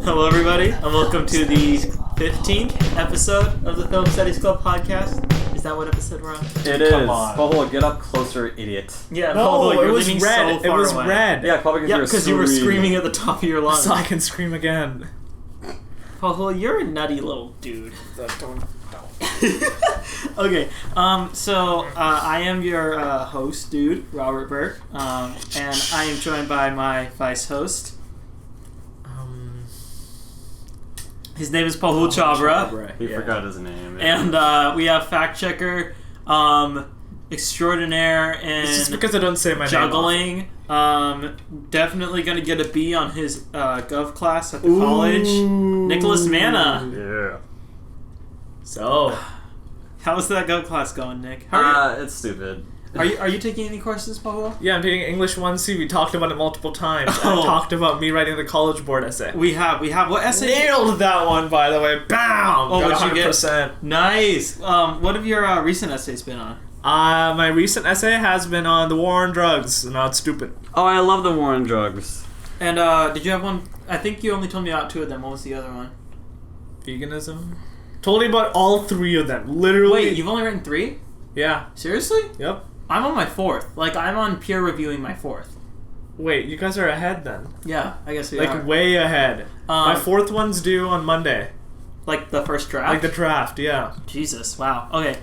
Hello, everybody, and welcome to the 15th episode of the Film Studies Club podcast. Is that what episode we're on? It is. Come on. Pablo, get up closer, idiot. Yeah, No, Pablo, you're it was leaning red. so far It was away. red. Yeah, probably Yeah, because because you were screaming at the top of your lungs. So I can scream again. Pablo, you're a nutty little dude. Don't. Okay, so I am your host, dude, Robert Burke, and I am joined by my vice host. His name is Pahul Chabra. We forgot his name. And we have fact checker extraordinaire and It's just because I don't say my juggling. Definitely gonna get a B on his gov class at the college. Nicholas Manna. Yeah. So, How's that gov class going, Nick? It's stupid. Are you taking any courses, Pahul? yeah, I'm taking English 1C. We talked about it multiple times. Oh. I talked about me writing the college board essay. We have what essay? Nailed that one, by the way. Bam! Oh, Got what'd you get? 100%. Nice. What have your recent essays been on? My recent essay has been on the war on drugs. Not stupid. Oh, I love the war on drugs. And did you have one? I think you only told me about two of them. What was the other one? Veganism. Told you about all three of them. Literally. Wait, you've only written 3? Yeah. Seriously? Yep. I'm on my 4th. Like, I'm on peer reviewing my 4th. Wait, you guys are ahead then. Yeah, I guess we Like, are. way ahead. My 4th one's due on Monday. Like the first draft? Like the draft, yeah. Jesus, wow. Okay.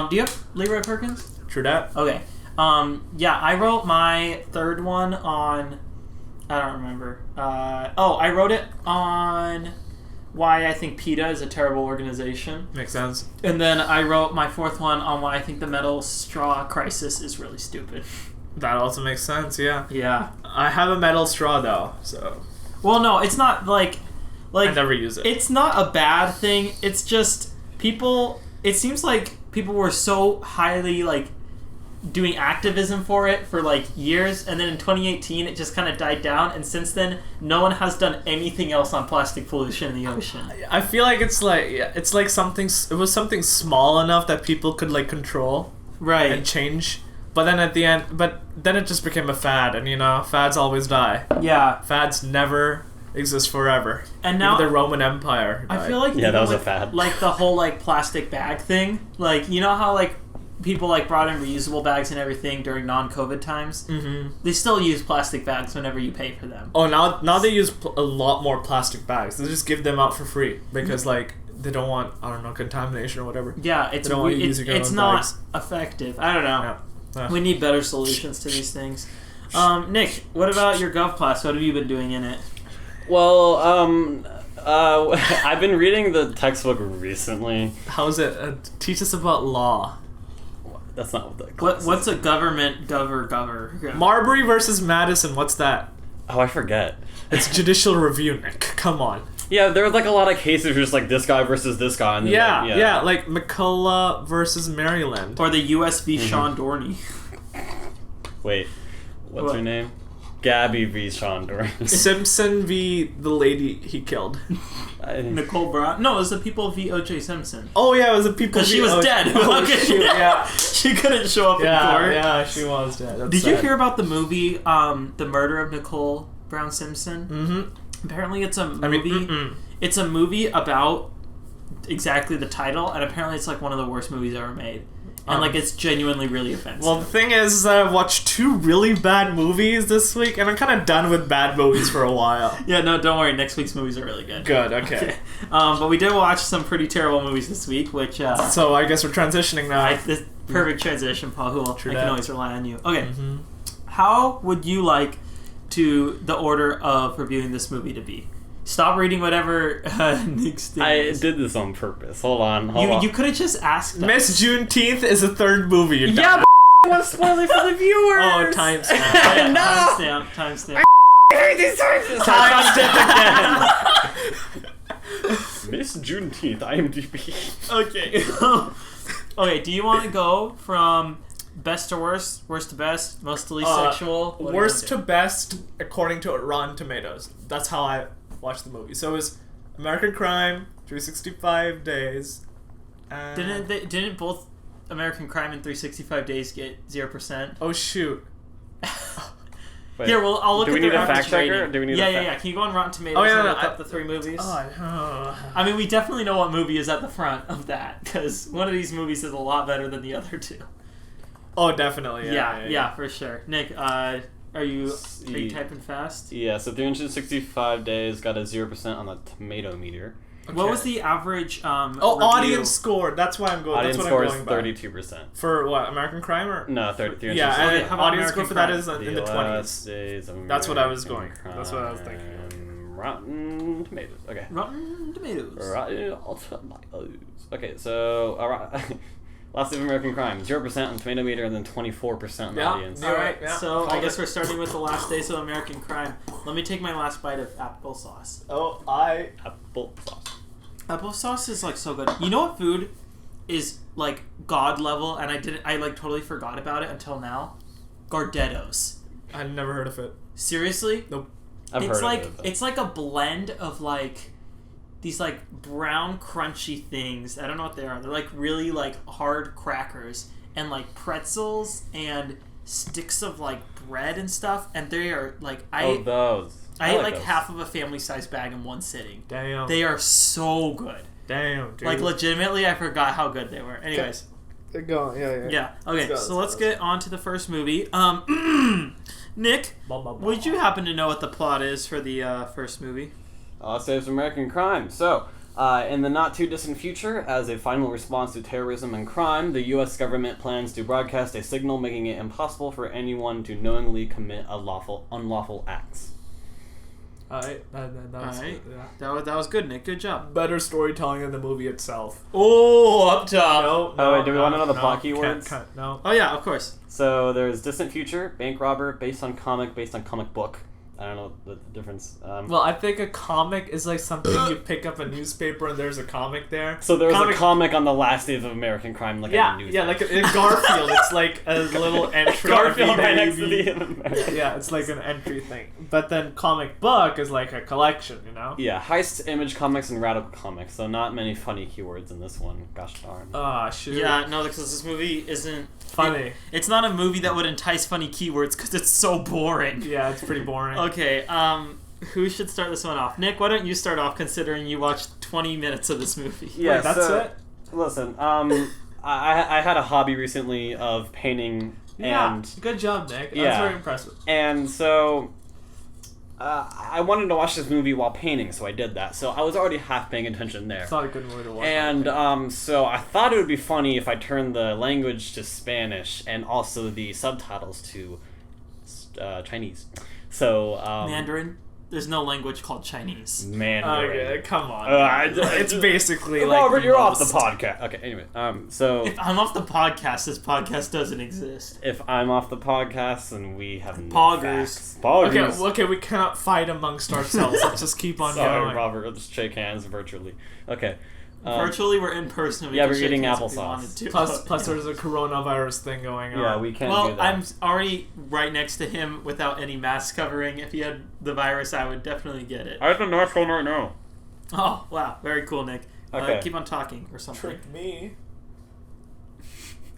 Do you have Leroy Perkins? True that. Okay. Yeah, I wrote my 3rd one on... I don't remember. I wrote it on why I think PETA is a terrible organization. Makes sense. And then I wrote my 4th one on why I think the metal straw crisis is really stupid. That also makes sense, yeah. Yeah. I have a metal straw though, so Well, no, it's not like I never use it. it's not a bad thing. It's just people. It seems like people were so highly like doing activism for it for like years, and then in 2018 it just kind of died down. And since then, no one has done anything else on plastic pollution in the ocean. I feel like it's like something. It was something small enough that people could like control Right. and change. But then at the end, then it just became a fad, and you know, fads always die. Yeah. Fads never exist forever. And now even the Roman Empire died. I feel like Yeah, that even was a with, fad. Like the whole like plastic bag thing. Like you know how like people like brought in reusable bags and everything during non-COVID times. Mm-hmm. They still use plastic bags whenever you pay for them. Oh, now they use a lot more plastic bags. They just give them out for free because like they don't want, I don't know, contamination or whatever. Yeah, it's They don't want you using your it's own not bags. effective. I don't know. Yeah. We need better solutions to these things. Nick, what about your gov class? What have you been doing in it? Well, I've been reading the textbook recently. How's it? Teach us about law. That's not what the class What's is. a government gover? Marbury versus Madison. What's that? Oh, I forget. It's judicial review, Nick. Come on. Yeah, there was like a lot of cases just like this guy versus this guy. And then, Yeah, like McCullough versus Maryland. Or the U.S. v. Sean Dorney. Wait, what's What? her name? Gabby v. Sean Dorn. Simpson v. the lady he killed. Nicole Brown? No, it was the people v. O.J. Simpson. Oh yeah, it was the people. Because she was dead. Oh, Okay. yeah, She couldn't show up in court. yeah, she was dead. That's Did you sad. hear about the movie, The Murder of Nicole Brown Simpson? Mm-hmm. Apparently it's a movie. I mean, It's a movie about exactly the title, and apparently it's like one of the worst movies ever made. And like it's genuinely really offensive. Well, the thing is that I've watched 2 really bad movies this week, and I'm kind of done with bad movies for a while. Yeah, no, don't worry. Next week's movies are really good. Good, okay. But we did watch some pretty terrible movies this week, which So I guess we're transitioning now. this perfect transition, Pahul. True I can that. always rely on you. Okay, Mm-hmm. how would you like to the order of reviewing this movie to be? Stop reading whatever Nick's thing I is. did this on purpose. Hold on. You could have just asked us. Miss Juneteenth is the 3rd movie. You Yeah, but I want to spoil it for the viewers. Oh, timestamp. No. Timestamp. Miss Juneteenth, IMDb. Okay. Okay, do you want to go from best to worst, worst to best, most to least sexual? What do you Worst to want best according to Rotten Tomatoes. That's how I watched the movie. So it was American Crime, 365 Days. Didn't both American Crime and 365 Days get 0%? Oh shoot. Wait, Here, well, I'll look do we at need their a fact average checker? rating. Do we need yeah, a yeah, fact- yeah. Can you go on Rotten Tomatoes yeah, and no, look up the 3 movies? Oh, I mean, we definitely know what movie is at the front of that, because one of these movies is a lot better than the other two. oh, definitely. Yeah, for sure. Nick, are you typing fast? Yeah, so 365 days got a 0% on the tomato meter. What Okay. was the average review? Audience score. That's why I'm going. Audience that's score what is I'm going by. 32%. For what? American Crime or? No, 33. Yeah, Okay, and how about audience American score for that Crime? is in the 20s. That's what I was going. That's what I was thinking of. Rotten Tomatoes. Okay. Rotten Tomatoes. Rotten Tomatoes. Okay, so last of American Crime, 0% on tomato meter, and then 24% on the Yeah. audience. Yeah. Alright, Yeah. so I Called guess it. we're starting with the last days of American Crime. Let me take my last bite of applesauce. Oh, Applesauce. Applesauce is like so good. You know what food is like god level, and I like totally forgot about it until now? Gardettos. I've never heard of it. Seriously? Nope. I've It's heard like of it. it's like a blend of like these like brown crunchy things. I don't know what they are. They're like really like hard crackers and like pretzels and sticks of like bread and stuff, and they are like those. I ate like those. half of a family size bag in one sitting. Damn. They are so good. Damn, dude. Like legitimately, I forgot how good they were. Anyways, They're going. Yeah. yeah. Okay, Let's go, so let's let's go. get on to the first movie. Nick, would you happen to know what the plot is for the first movie? Saves American Crime. So, in the not too distant future, as a final response to terrorism and crime, the U.S. government plans to broadcast a signal making it impossible for anyone to knowingly commit unlawful acts. Alright, that was Alright. yeah. That was good, Nick. Good job. Better storytelling than the movie itself. Oh, up top. Oh, wait, do we want to know the plot keywords? No. Oh yeah, of course. So there's distant future, bank robber, based on comic book. I don't know the difference. Well, I think a comic is like something you pick up a newspaper and there's a comic there. So there's a comic on the last days of American Crime, like Yeah, a news. yeah, like in Garfield, it's like a little entry. Garfield right next to maybe. the American. Yeah, it's like an entry thing. But then comic book is like a collection, you know? Yeah, heist, image comics, and radical comics. So not many funny keywords in this one. Gosh darn. Ah, shoot. Yeah, no, because this movie isn't Funny. It's not a movie that would entice funny keywords because it's so boring. Yeah, it's pretty boring. Okay, who should start this one off? Nick, why don't you start off considering you watched 20 minutes of this movie? Yeah, Wait, that's so, it? Listen, I had a hobby recently of painting, Yeah, and good job, Nick. That's Yeah. very impressive. and so I wanted to watch this movie while painting, so I did that. So I was already half paying attention there. It's not a good movie to watch. And so I thought it would be funny if I turned the language to Spanish and also the subtitles to Chinese. So Mandarin? There's no language called Chinese. Mandarin. Okay, come on. It's basically Robert, like you're off the most- podcast. Okay, anyway, so If I'm off the podcast, this podcast doesn't exist. if I'm off the podcast and we have no Poggers. facts. Poggers. Okay, we cannot fight amongst ourselves. Let's just keep on Sorry, going. Robert. Let's shake hands virtually. Okay. Virtually, we're in person. We yeah, can we're shake eating hands if we applesauce. wanted to. Plus, there's a coronavirus thing going on. Yeah, we can't do Well, that. I'm already right next to him without any mask covering. If he had the virus, I would definitely get it. I have the mask on right now. Oh, wow. Very cool, Nick. Okay. Keep on talking or something. Trick me.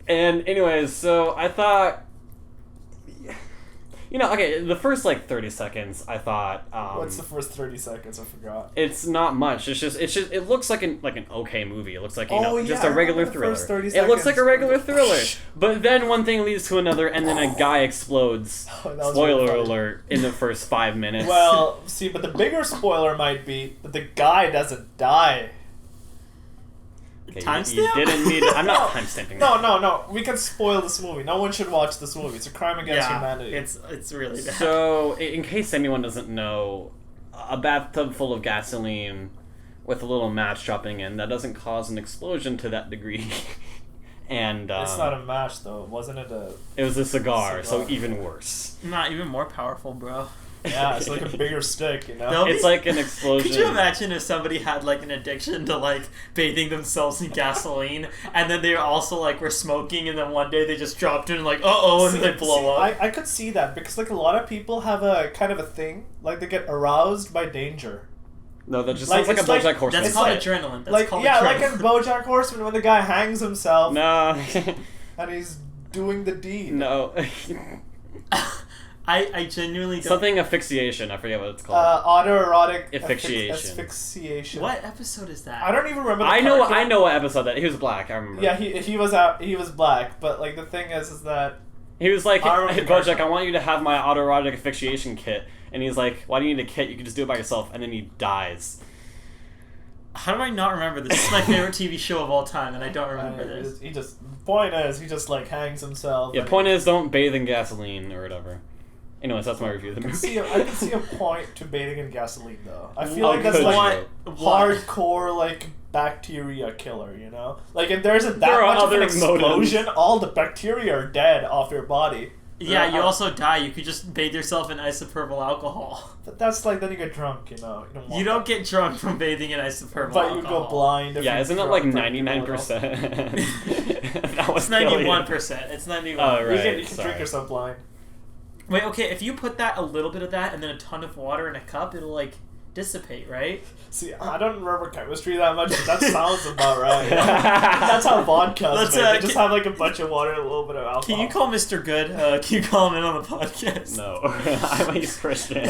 And anyways, so I thought, okay, the first 30 seconds, I thought, What's the first 30 seconds? I forgot. it's not much. It's just it looks like an okay movie. It looks like just I a regular remember the thriller. first 30 It looks like a seconds. regular thriller. But then one thing leads to another, and then a guy explodes. Oh, that was Spoiler really funny. alert! In the first 5 minutes. Well, see, but the bigger spoiler might be that the guy doesn't die. okay, you Timestamp? didn't need. I'm not timestamping. No. We can spoil this movie. No one should watch this movie. It's a crime against Yeah, humanity. it's really bad. So, in case anyone doesn't know, a bathtub full of gasoline with a little match dropping in, that doesn't cause an explosion to that degree. And It's not a match, though. Wasn't it a... it was a cigar, so Cigar. even worse. Not even more powerful, bro. Yeah, it's like a bigger stick, you know? Nope. It's like an explosion. Could you imagine if somebody had an addiction to bathing themselves in gasoline, and then they also were smoking, and then one day they just dropped in and and See, they blow up? I could see that, because a lot of people have a kind of a thing, they get aroused by danger. No, that just Like, sounds like a it's like- BoJack Horseman. That's It's called like- adrenaline. That's called Yeah, adrenaline. like in BoJack Horseman when the guy hangs himself No. and he's doing the deed. No. I genuinely don't. Something asphyxiation. I forget what it's called. Autoerotic Asphyxiation. What episode is that? I don't even remember. I know what episode that he was black. I remember. Yeah, he was black, but like the thing is that he was like, I hey, Bojack, I want you to have my autoerotic asphyxiation kit, and he's like, why do you need a kit? You can just do it by yourself, and then he dies. How do I not remember this? This is my favorite TV show of all time, and I don't remember this. He just like hangs himself. Yeah, point is, don't bathe in gasoline or whatever. Anyways, that's my review of the movie. I can see a point to bathing in gasoline, though. I feel Oh, like that's could like you? hardcore, like, bacteria killer, you know? Like, if there isn't that There are much of an other explosion, motives. all the bacteria are dead off your body. Yeah, you also die. You could just bathe yourself in isopropyl alcohol. But that's like, then you get drunk, you know? You don't get drunk from bathing in isopropyl But alcohol. you go blind. If Yeah, you're isn't it drunk like from 99%? That was It's 91%. It's 91. Oh, You right. can Sorry. drink yourself blind. Wait, okay, if you put that, a little bit of that, and then a ton of water in a cup, it'll, like, dissipate, right? See, I don't remember chemistry that much, but that sounds about right. That's how vodka's Let's, made. They just have like a bunch of water and a little bit of alcohol. Can you call Mr. Good? Can you call him in on the podcast? No, I'm a Christian.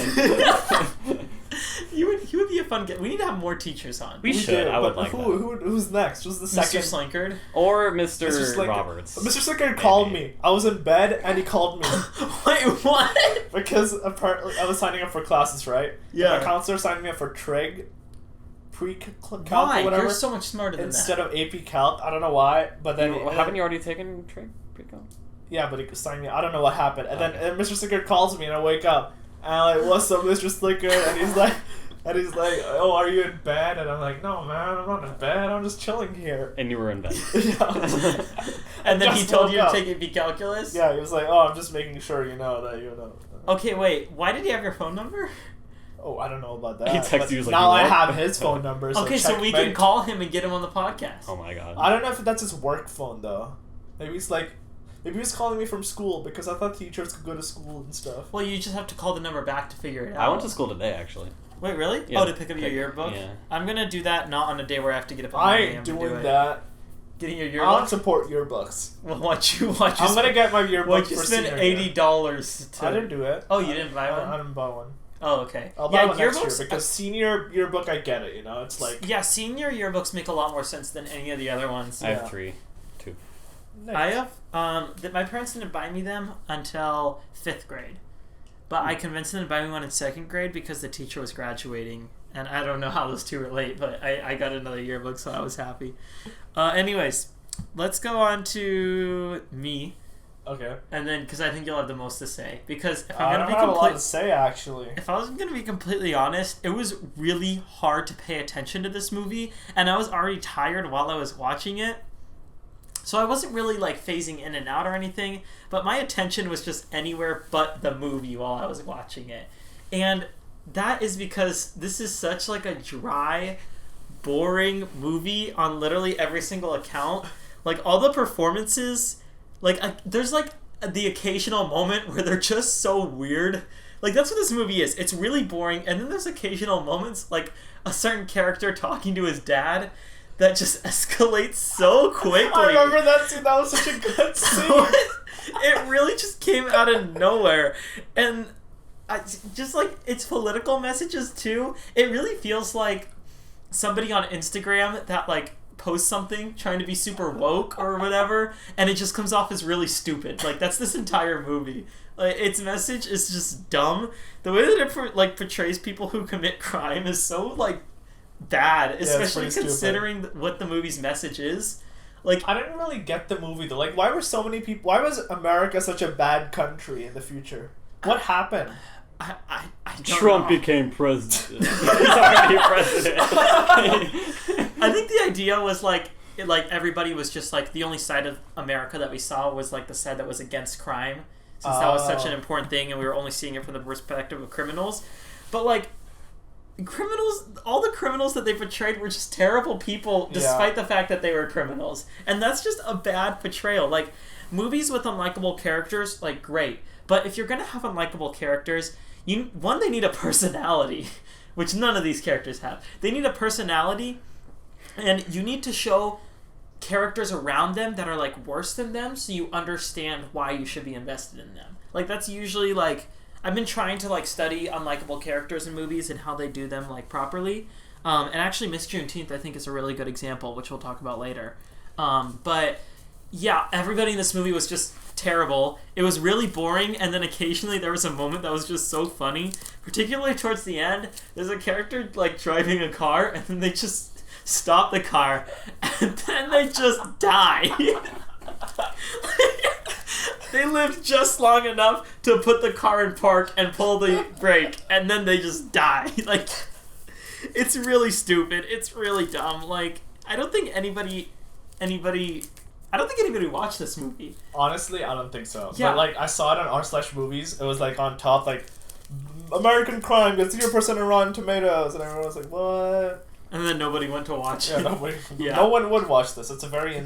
He would be a fun guest. We need to have more teachers on. We should. I would like that. Who's next? Who's the Mr. second? Slankard. Or Mr. Slicker. Roberts. Mr. Slicker called me. I was in bed and he called me Wait, what? because apparently I was signing up for classes, right? Yeah. And my counselor signed me up for Trig, pre-calc Why? or whatever. You're so much smarter than Instead that. of AP Calc. I don't know why, but then Haven't you already taken pre-com? Yeah, but he signed me. I don't know what happened. And Okay. then Mr. Slicker calls me, and I wake up, and I'm like, "What's up, Mr. Slicker?" And he's like, "Oh, are you in bed?" And I'm like, "No, man, I'm not in bed. I'm just chilling here." And you were in bed. Yeah. And then I he just told woke you to up. take AP Calculus? Yeah, he was like, "Oh, I'm just making sure you know that you know." Okay, wait. Why did he have your phone number? Oh, I don't know about that. He texted but you, was like, now "You I what?" have his phone number. So Okay, so we can call him and get him on the podcast. Oh my god. I don't know if that's his work phone though. Maybe he's calling me from school because I thought teachers could go to school and stuff. Well, you just have to call the number back to figure it out. I went to school today, actually. Wait, really? Yeah. Oh, to pick up your yearbook? Yeah. I'm gonna do that not on a day where I have to get up at 9 I a.m. ain't to do doing it. that. Getting your I yearbook? don't support yearbooks. Well, watch you I'm gonna get my yearbook Why'd you for spend senior year. $80 to... I didn't do it. Oh, you didn't buy one? I didn't buy one. Oh, okay. I'll buy yeah, one next year yearbooks... because senior yearbook, I get it. You know, it's like Yeah, senior yearbooks make a lot more sense than any of the other ones. I Yeah. have 2. I have... my parents didn't buy me them until 5th grade. But I convinced them to buy me one in 2nd grade because the teacher was graduating. And I don't know how those two relate, but I got another yearbook, so I was happy. Anyways, let's go on to me. Okay. And then, because I think you'll have the most to say. Because if I I'm don't going to be have a lot to say actually. if I was going to be completely honest, it was really hard to pay attention to this movie, and I was already tired while I was watching it. So I wasn't really like phasing in and out or anything, but my attention was just anywhere but the movie while I was watching it. And that is because this is such like a dry, boring movie on literally every single account. Like all the performances, like there's like the occasional moment where they're just so weird. Like that's what this movie is. It's really boring, and then there's occasional moments like a certain character talking to his dad that just escalates so quickly. I remember that scene. That was such a good scene. It really just came out of nowhere, and just like its political messages too. It really feels like somebody on Instagram that like posts something trying to be super woke or whatever, and it just comes off as really stupid. Like that's this entire movie. Like its message is just dumb. The way that it like portrays people who commit crime is so like bad, especially pretty considering what the movie's message is. Like I didn't really get the movie though. Like, why were so many people? Why was America such a bad country in the future? What happened? I don't Trump know. became president. He's already president. I think the idea was like everybody was just like the only side of America that we saw was like the side that was against crime, since that was such an important thing, and we were only seeing it from the perspective of criminals. But like all the criminals that they portrayed were just terrible people, despite the fact that they were criminals, and that's just a bad portrayal. Like movies with unlikable characters, like great, but if you're gonna have unlikable characters, they need a personality, which none of these characters have. They need a personality, and you need to show characters around them that are like worse than them, so you understand why you should be invested in them. Like that's usually like I've been trying to like study unlikable characters in movies and how they do them like properly. And actually, Miss Juneteenth I think is a really good example, which we'll talk about later. But yeah, everybody in this movie was just terrible. It was really boring, and then occasionally there was a moment that was just so funny. Particularly towards the end, there's a character like driving a car, and then they just stop the car, and then they just die. They lived just long enough to put the car in park and pull the brake, and then they just die. Like, it's really stupid. It's really dumb. Like, I don't think anybody watched this movie. Honestly, I don't think so. Yeah. But, like, I saw it on r/movies. It was, like, on top, like, American Crime gets 0% on Rotten Tomatoes. And everyone was like, what? And then nobody went to watch it. No one would watch this. It's a very...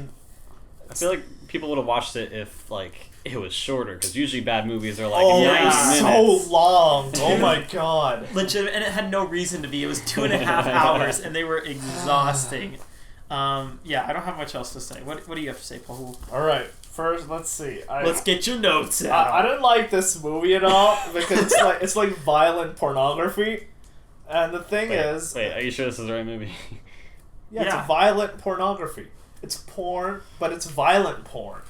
I feel like people would have watched it if, like, it was shorter, because usually bad movies are, like, 90 minutes. So long. Oh, my God. Legit, and it had no reason to be. It was 2.5 hours, and they were exhausting. Yeah, I don't have much else to say. What do you have to say, Paul? All right. First, let's see. Let's get your notes out. I didn't like this movie at all because it's like violent pornography, and the thing is, wait, are you sure this is the right movie? yeah, it's violent pornography. It's porn, but it's violent porn.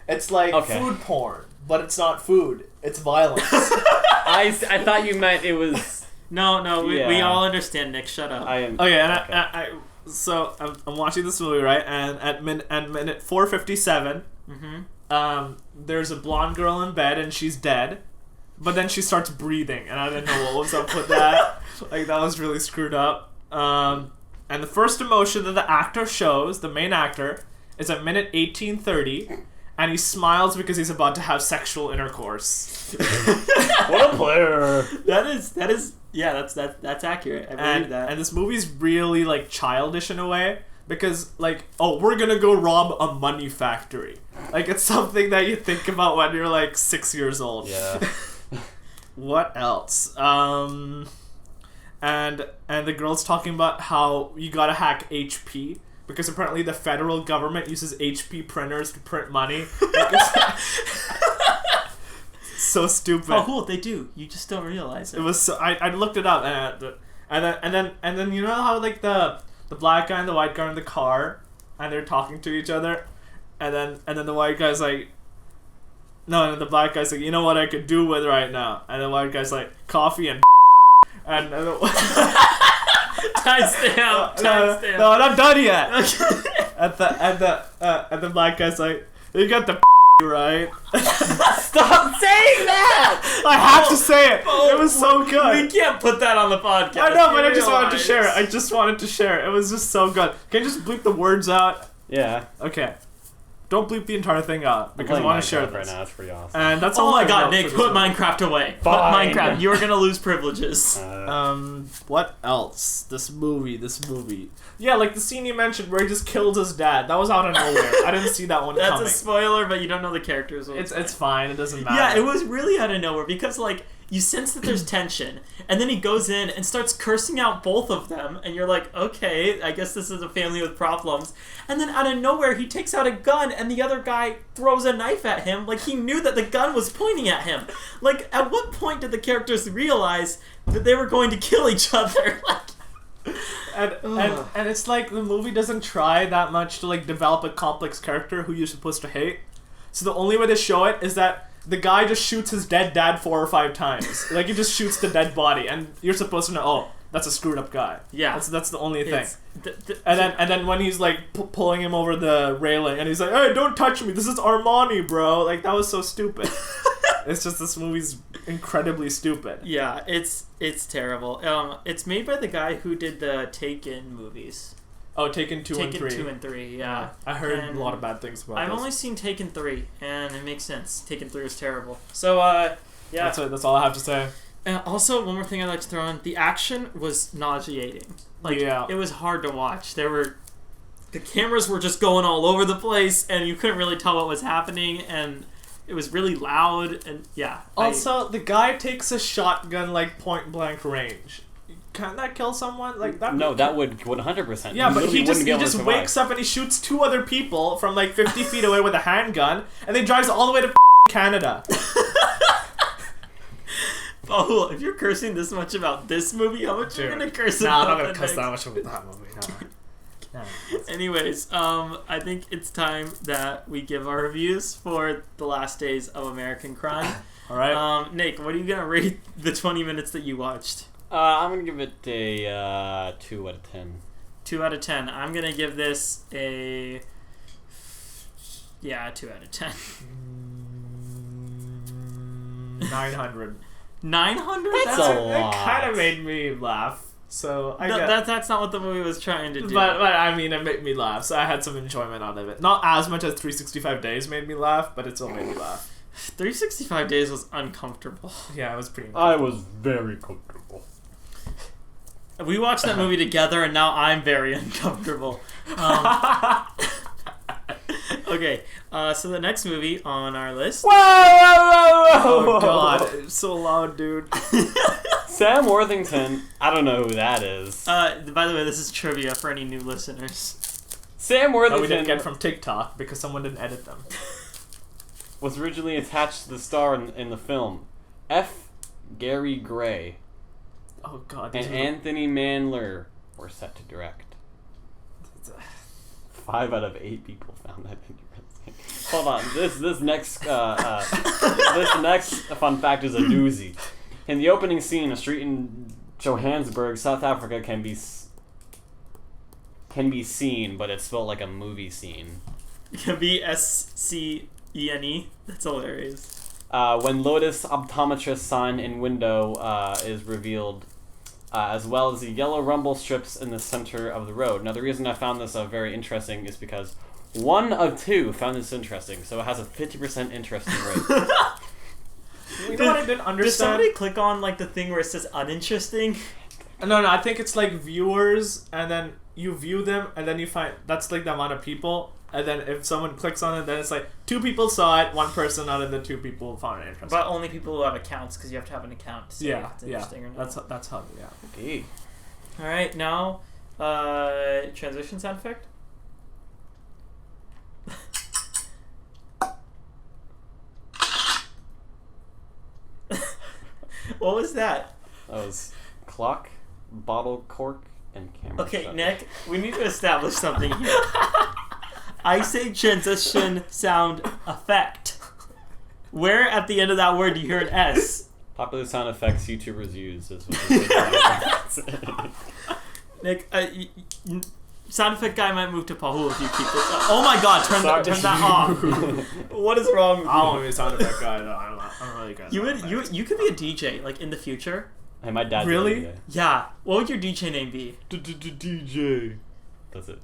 It's like food porn, but it's not food. It's violence. I thought you meant it was. No, we all understand. Nick, shut up. I am okay, and okay. So I'm watching this movie, right? And at minute 4:57, there's a blonde girl in bed and she's dead, but then she starts breathing, and I didn't know what was up with that. Like, that was really screwed up. And the first emotion that the actor shows, the main actor, is at minute 18:30, and he smiles because he's about to have sexual intercourse. What a player! That is. Yeah, that's accurate. I believe that. And this movie's really, like, childish in a way, because, like, oh, we're gonna go rob a money factory. Like, it's something that you think about when you're, like, 6 years old. Yeah. What else? And the girl's talking about how you gotta hack HP, because apparently the federal government uses HP printers to print money. So stupid. Oh, cool! They do. You just don't realize it. It was. So, I looked it up, and then you know how, like, the black guy and the white guy are in the car, and they're talking to each other, and then the white guy's like, no, and the black guy's like, you know what I could do with right now, and the white guy's like, coffee and Timestamp. No, I'm not done yet. And the black guy's like, you got the right. Stop saying that! I have to say it. It was so good. We can't put that on the podcast. I know, but I just wanted to share it. It was just so good. Can you just bleep the words out? Yeah. Okay. Don't bleep the entire thing out, because I want to share this. Right now, it's pretty awesome. And that's oh all. my god, Nick, put Minecraft away. Fine. Put Minecraft. You're gonna lose privileges. What else? This movie. Yeah, like the scene you mentioned where he just killed his dad. That was out of nowhere. I didn't see that one coming. That's a spoiler, but you don't know the characters. It's fine. It doesn't matter. Yeah, it was really out of nowhere, because, like, you sense that there's tension, and then he goes in and starts cursing out both of them, and you're like, okay, I guess this is a family with problems. And then out of nowhere, he takes out a gun, and the other guy throws a knife at him, like he knew that the gun was pointing at him. Like, at what point did the characters realize that they were going to kill each other? And it's like the movie doesn't try that much to, like, develop a complex character who you're supposed to hate. So the only way to show it is that the guy just shoots his dead dad 4 or 5 times. Like, he just shoots the dead body, and you're supposed to know, oh, that's a screwed up guy. Yeah, that's the only thing. And then when he's, like, pulling him over the railing, and he's like, hey, don't touch me, this is Armani, bro. Like, that was so stupid. It's just, this movie's incredibly stupid. Yeah, it's terrible. It's made by the guy who did the Taken movies. Oh, Taken 2 and 3. Taken 2 and 3, yeah. I heard a lot of bad things about I've this. only seen Taken 3, and it makes sense. Taken 3 was terrible. So, yeah. That's all I have to say. And also, one more thing I'd like to throw in. The action was nauseating. Like, it was hard to watch. The cameras were just going all over the place, and you couldn't really tell what was happening, and it was really loud, and yeah. Also, the guy takes a shotgun, like, point-blank range. Can't that kill someone? Like, that? No, that would 100%. Yeah, but he just wakes up and he shoots 2 other people from, like, 50 feet away with a handgun, and then drives all the way to Canada. Oh, if you're cursing this much about this movie, how much are you gonna curse No, about I'm not gonna the cuss next? that much about that movie. No. Anyways, I think it's time that we give our reviews for the last days of American Crime. All right. Nick, what are you gonna rate the 20 minutes that you watched? I'm gonna give it a 2 out of 10. 2 out of 10. I'm gonna give this a 2 out of 10. 900. 900? That's a It lot. kind of made me laugh. So I guess. That's not what the movie was trying to do. But I mean, it made me laugh, so I had some enjoyment out of it. Not as much as 365 Days made me laugh, but it still made me laugh. 365 Days was uncomfortable. Yeah, it was pretty. I was very comfortable. We watched that movie together, and now I'm very uncomfortable. Okay, so the next movie on our list. Whoa, whoa, whoa, whoa! Oh god, it's so loud, dude. Sam Worthington. I don't know who that is. By the way, this is trivia for any new listeners. Sam Worthington We didn't get from TikTok because someone didn't edit them. was originally attached to the star in the film. F. Gary Gray Oh god. and Anthony Mandler were set to direct. 5 out of 8 people found that interesting. Hold on, this next fun fact is a doozy. In the opening scene, a street in Johannesburg, South Africa, can be seen, but it's spelled like a movie scene. BSCENE. That's hilarious. When Lotus optometrist sign in window is revealed, as well as the yellow rumble strips in the center of the road. Now, the reason I found this very interesting is because 1 of 2 found this interesting, so it has a 50% interesting rate. You know what I didn't Does understand? somebody click on like the thing where it says uninteresting? No, I think it's like viewers, and then you view them, and then you find that's like the amount of people, and then if someone clicks on it, then it's like 2 people saw it, 1 person out of the 2 people found it interesting. But only people who have accounts, because you have to have an account to see if it's interesting or not. That's how. Yeah. Okay. All right, now transition sound effect. What was that? That was clock, bottle cork, and camera. Okay, shutter. Nick, we need to establish something here. I say transition sound effect. Where at the end of that word do you hear an S? Popular sound effects YouTubers use. Is what Nick, sound effect guy might move to Pahul if you keep this up. Oh my god, turn that off. What is wrong with you? I don't want to be a sound effect guy though. I'm really good. You could be a DJ like in the future. Hey, my dad. Really? Yeah. What would your DJ name be? DJ. That's it.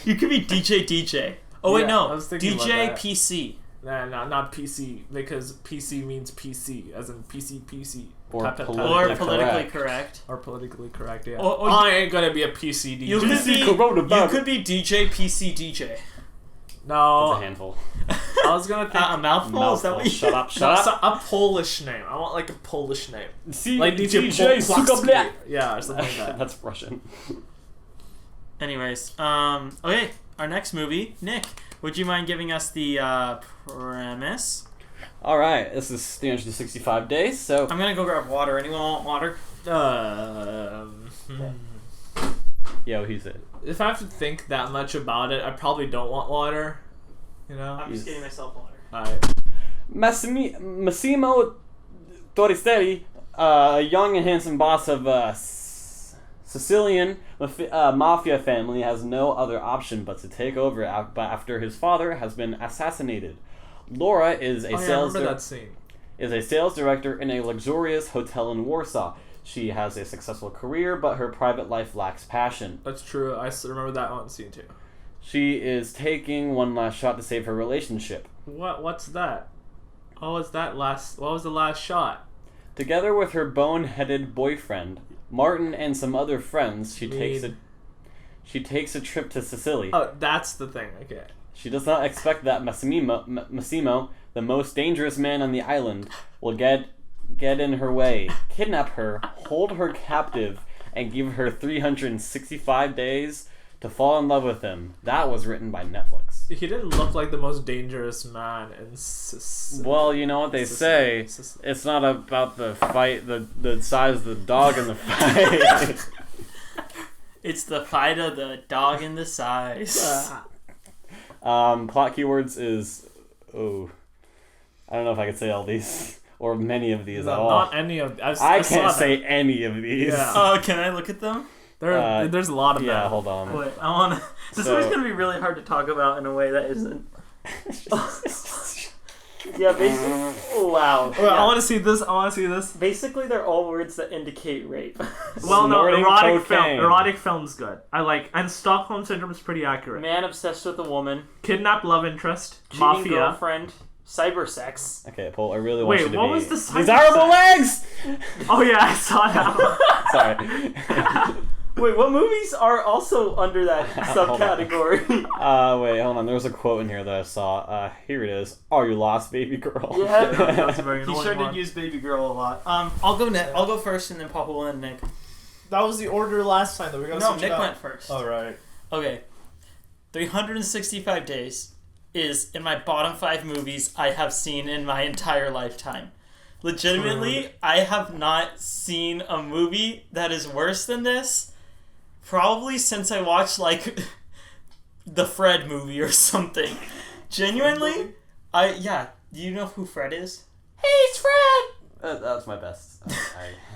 You could be DJ. Oh wait, Yeah, no. I was thinking about DJ that. PC. Nah, not PC, because PC means PC, as in PC. Or Tap, tap, tap. Or Politically politically correct. correct. Or politically correct, yeah. Or I ain't gonna be a PC DJ. You could be DJ PC DJ. No, That's a handful. I was gonna think A mouthful? Is that what you Shut up. no, so a Polish name. I want like a Polish name. See, Like DJ Suka Polski. Black. Yeah, or something like that. That's Russian. Anyways, okay, our next movie, Nick. Would you mind giving us the premise? All right, this is 365 days. So I'm gonna go grab water. Anyone want water? yo, he's it. If I have to think that much about it, I probably don't want water. You know? I'm just getting myself water. Alright. Massimo Toristelli, a young and handsome boss of Sicilian mafia family, has no other option but to take over after his father has been assassinated. Laura is a I remember that scene. is a sales director in a luxurious hotel in Warsaw. She has a successful career, but her private life lacks passion. That's true. I remember that one scene too. She is taking one last shot to save her relationship. What's that? What was the last shot? Together with her bone-headed boyfriend, Martin, and some other friends, she takes a trip to Sicily. Oh, that's the thing. Okay. She does not expect that Massimo, the most dangerous man on the island, will get in her way, kidnap her, hold her captive, and give her 365 days to fall in love with him. That was written by Netflix. He didn't look like the most dangerous man in. Well, you know what they say. It's not about the fight, the size of the dog in the fight. It's the fight of the dog and the size. Plot keywords is I don't know if I could say all these or many of these at all. Not any of. I can't say any of these. Yeah. Can I look at them? There's a lot of them. Yeah, hold on. Wait, I wanna. This one's gonna be really hard to talk about in a way that isn't. Yeah, basically. Wow. Wait, I want to see this. Basically, they're all words that indicate rape. Well, no, Snorting erotic film. cocaine. Erotic film's good. I like, and Stockholm Syndrome is pretty accurate. Man obsessed with a woman. Kidnapped love interest. Cheating Mafia. girlfriend. Cyber sex. Okay, Paul, I really want Wait, you to what be... was the cyber Desirable sex? legs! Oh yeah, I saw that one. Sorry. Wait, what movies are also under that subcategory? Wait, hold on. There was a quote in here that I saw. Here it is. Are you lost, baby girl? Yeah, That's a very he annoying sure one. did use baby girl a lot. I'll go first, and then Papa will end Nick. That was the order last time, though. We're gonna No, switch Nick it up. went first. All right. Okay. 365 Days is in my bottom 5 movies I have seen in my entire lifetime. Legitimately, I have not seen a movie that is worse than this. Probably since I watched, like, the Fred movie or something. Genuinely, do you know who Fred is? Hey, it's Fred! That's my best.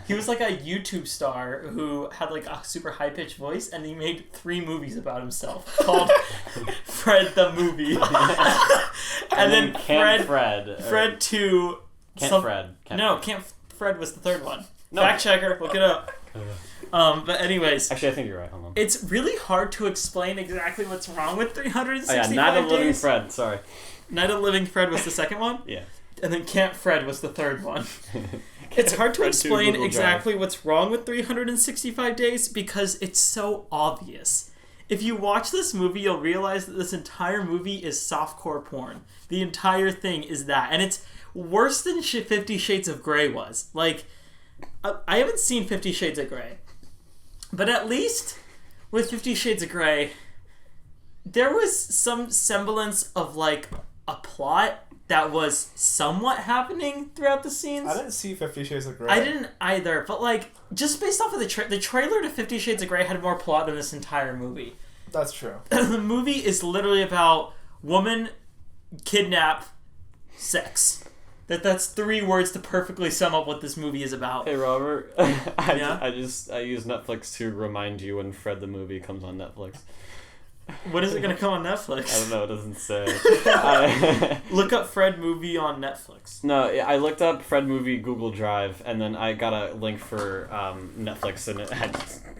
He was like a YouTube star who had like a super high-pitched voice, and he made 3 movies about himself called Fred the Movie. and then Fred 2... Camp Fred was the third one. No. Fact checker, look it up. But anyways... Actually, I think you're right. Hold on. It's really hard to explain exactly what's wrong with 365 Days. Night of Living Fred, sorry. Night of Living Fred was the second one? Yeah. And then Camp Fred was the third one. It's hard to explain exactly what's wrong with 365 Days because it's so obvious. If you watch this movie, you'll realize that this entire movie is softcore porn. The entire thing is that. And it's worse than 50 Shades of Grey was. Like, I haven't seen 50 Shades of Grey. But at least with 50 Shades of Grey, there was some semblance of, like, a plot that was somewhat happening throughout the scenes. I didn't see 50 Shades of Grey. I didn't either, but like just based off of the trailer to 50 Shades of Grey had more plot than this entire movie. That's true. The movie is literally about woman, kidnap, sex. That's 3 words to perfectly sum up what this movie is about. Hey Robert, Yeah? I use Netflix to remind you when Fred the Movie comes on Netflix. When is it going to come on Netflix? I don't know, it doesn't say. Look up Fred movie on Netflix. No, I looked up Fred movie Google Drive, and then I got a link for Netflix, and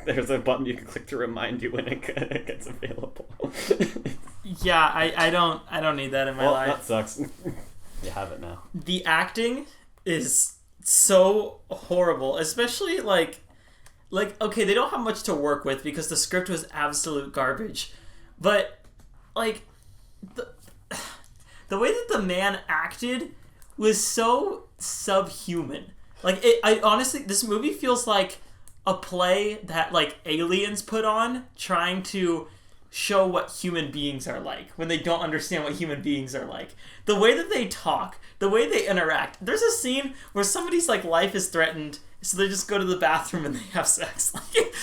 there's a button you can click to remind you when it gets available. Yeah, I don't need that in my life. That sucks. You have it now. The acting is so horrible, especially like okay, they don't have much to work with because the script was absolute garbage. But, like, the way that the man acted was so subhuman. Like, I honestly, this movie feels like a play that, like, aliens put on trying to show what human beings are like when they don't understand what human beings are like. The way that they talk, the way they interact. There's a scene where somebody's, like, life is threatened, so they just go to the bathroom and they have sex. Like,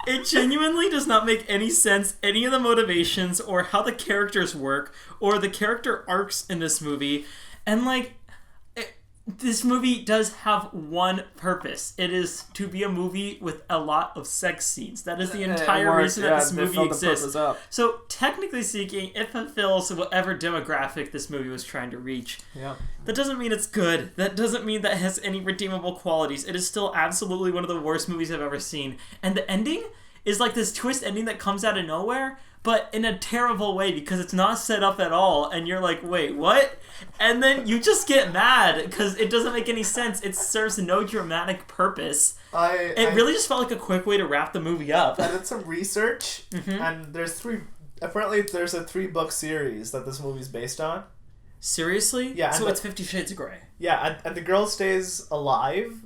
It genuinely does not make any sense, any of the motivations, or how the characters work, or the character arcs in this movie. And, like, this movie does have one purpose. It is to be a movie with a lot of sex scenes. That is the entire reason that this movie exists. So, technically speaking, it fulfills whatever demographic this movie was trying to reach. Yeah. That doesn't mean it's good. That doesn't mean that it has any redeemable qualities. It is still absolutely one of the worst movies I've ever seen. And the ending is like this twist ending that comes out of nowhere, but in a terrible way because it's not set up at all, and you're like, wait, what? And then you just get mad because it doesn't make any sense. It serves no dramatic purpose. It really just felt like a quick way to wrap the movie up. I did some research, and apparently there's a 3-book series that this movie's based on. Seriously? Yeah. So it's 50 Shades of Grey. Yeah, and the girl stays alive,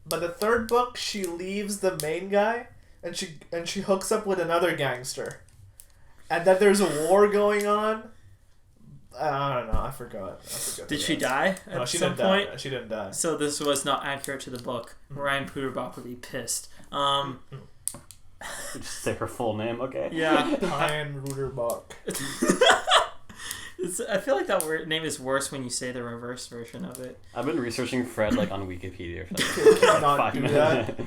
but the 3rd book, she leaves the main guy, and she hooks up with another gangster. and that there's a war going on. I don't know. I forgot. Did she die No, at she some didn't point? die. She didn't die. So this was not accurate to the book. Ryan Puderbach would be pissed. Just say her full name, okay? Yeah. Ryan Ruderbach. I feel like that name is worse when you say the reverse version of it. I've been researching Fred like on Wikipedia for Cannot 5 do minutes. that.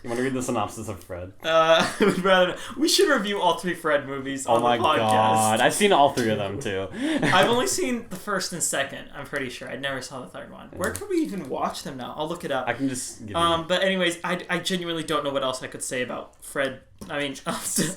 You want to read the synopsis of Fred? I would rather. We should review all 3 Fred movies on Oh my the podcast. god, I've seen all 3 of them too. I've only seen the first and second. I'm pretty sure. I never saw the third one. Where can we even watch them now? I'll look it up. I can just give you... But anyways, I genuinely don't know what else I could say about Fred. I mean,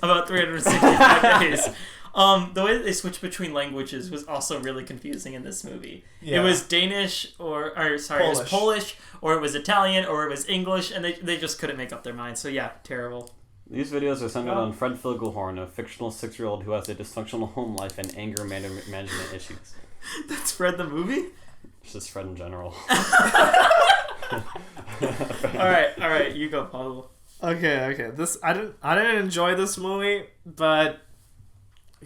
about 365 days. The way that they switched between languages was also really confusing in this movie. Yeah. It was Danish it was Polish, or it was Italian, or it was English, and they just couldn't make up their minds. So yeah, terrible. These videos are centered on Fred Flugelhorn, a fictional 6-year-old who has a dysfunctional home life and anger management issues. That's Fred the movie? It's just Fred in general. Alright, you go, Pablo. Okay. I didn't enjoy this movie, but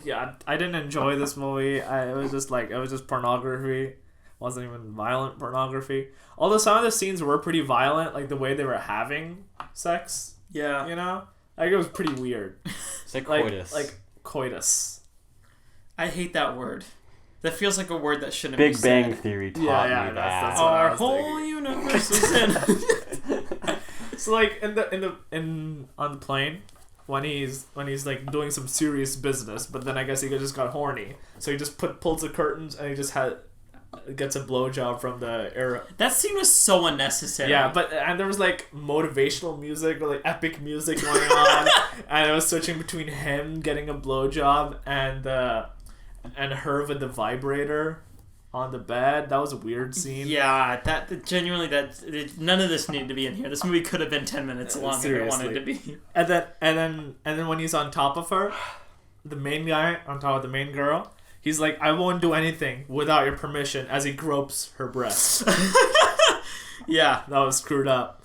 yeah, I didn't enjoy this movie. It was just pornography. It wasn't even violent pornography. Although some of the scenes were pretty violent, like the way they were having sex. Yeah. You know? Like it was pretty weird. Say coitus. Like coitus. I hate that word. That feels like a word that shouldn't Big be said. Bang Theory taught Yeah, me that's that. what I Our was whole thinking. universe is in. So like on the plane when he's like doing some serious business, but then I guess he just got horny, so he just pulls the curtains and he just gets a blowjob from the air. That scene was so unnecessary. Yeah, and there was like motivational music or like epic music going on, and it was switching between him getting a blowjob and her with the vibrator on the bed. That was a weird scene. Yeah, genuinely none of this needed to be in here. This movie could have been 10 minutes long if it wanted to be. And then when he's on top of her, the main guy on top of the main girl, he's like, I won't do anything without your permission, as he gropes her breast. Yeah, that was screwed up.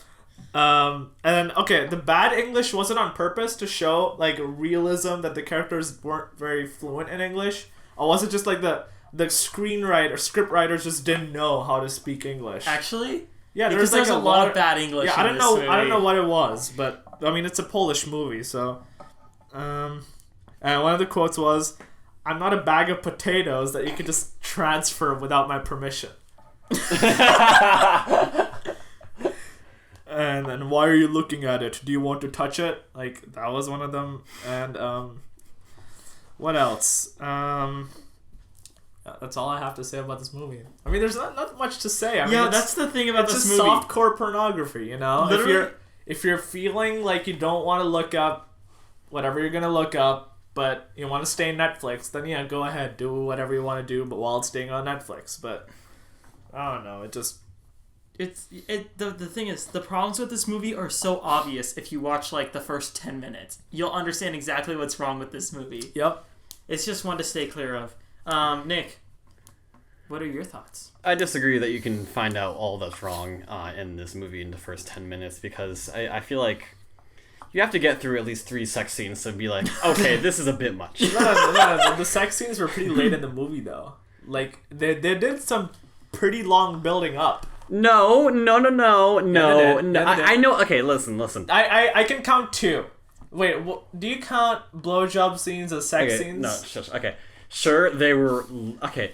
And then, okay, the bad English wasn't on purpose to show, like, realism that the characters weren't very fluent in English. Or was it just, like, the script writers just didn't know how to speak English? Actually? Yeah, because there's a lot of bad English Yeah, in this movie. I don't know what it was, but, I mean, it's a Polish movie, so... and one of the quotes was, I'm not a bag of potatoes that you can just transfer without my permission. And then, why are you looking at it? Do you want to touch it? Like, that was one of them. And, what else? That's all I have to say about this movie. I mean, there's not much to say. I mean, that's the thing about this movie. It's just softcore pornography, you know? Literally. If you're feeling like you don't want to look up whatever you're going to look up, but you want to stay on Netflix, then yeah, go ahead. Do whatever you want to do, but while it's staying on Netflix. But, I don't know. The thing is, the problems with this movie are so obvious if you watch, like, the first 10 minutes. You'll understand exactly what's wrong with this movie. Yep. It's just one to stay clear of. Nick, what are your thoughts? I disagree that you can find out all that's wrong in this movie in the first 10 minutes, because I feel like you have to get through at least 3 sex scenes to be like, okay, this is a bit much. No, the sex scenes were pretty late in the movie, though. Like, they did some pretty long building up. No. Yeah, I know. Okay, listen. I can count 2. Wait, do you count blowjob scenes as sex scenes? No, shush. Okay. Sure, they were... Okay,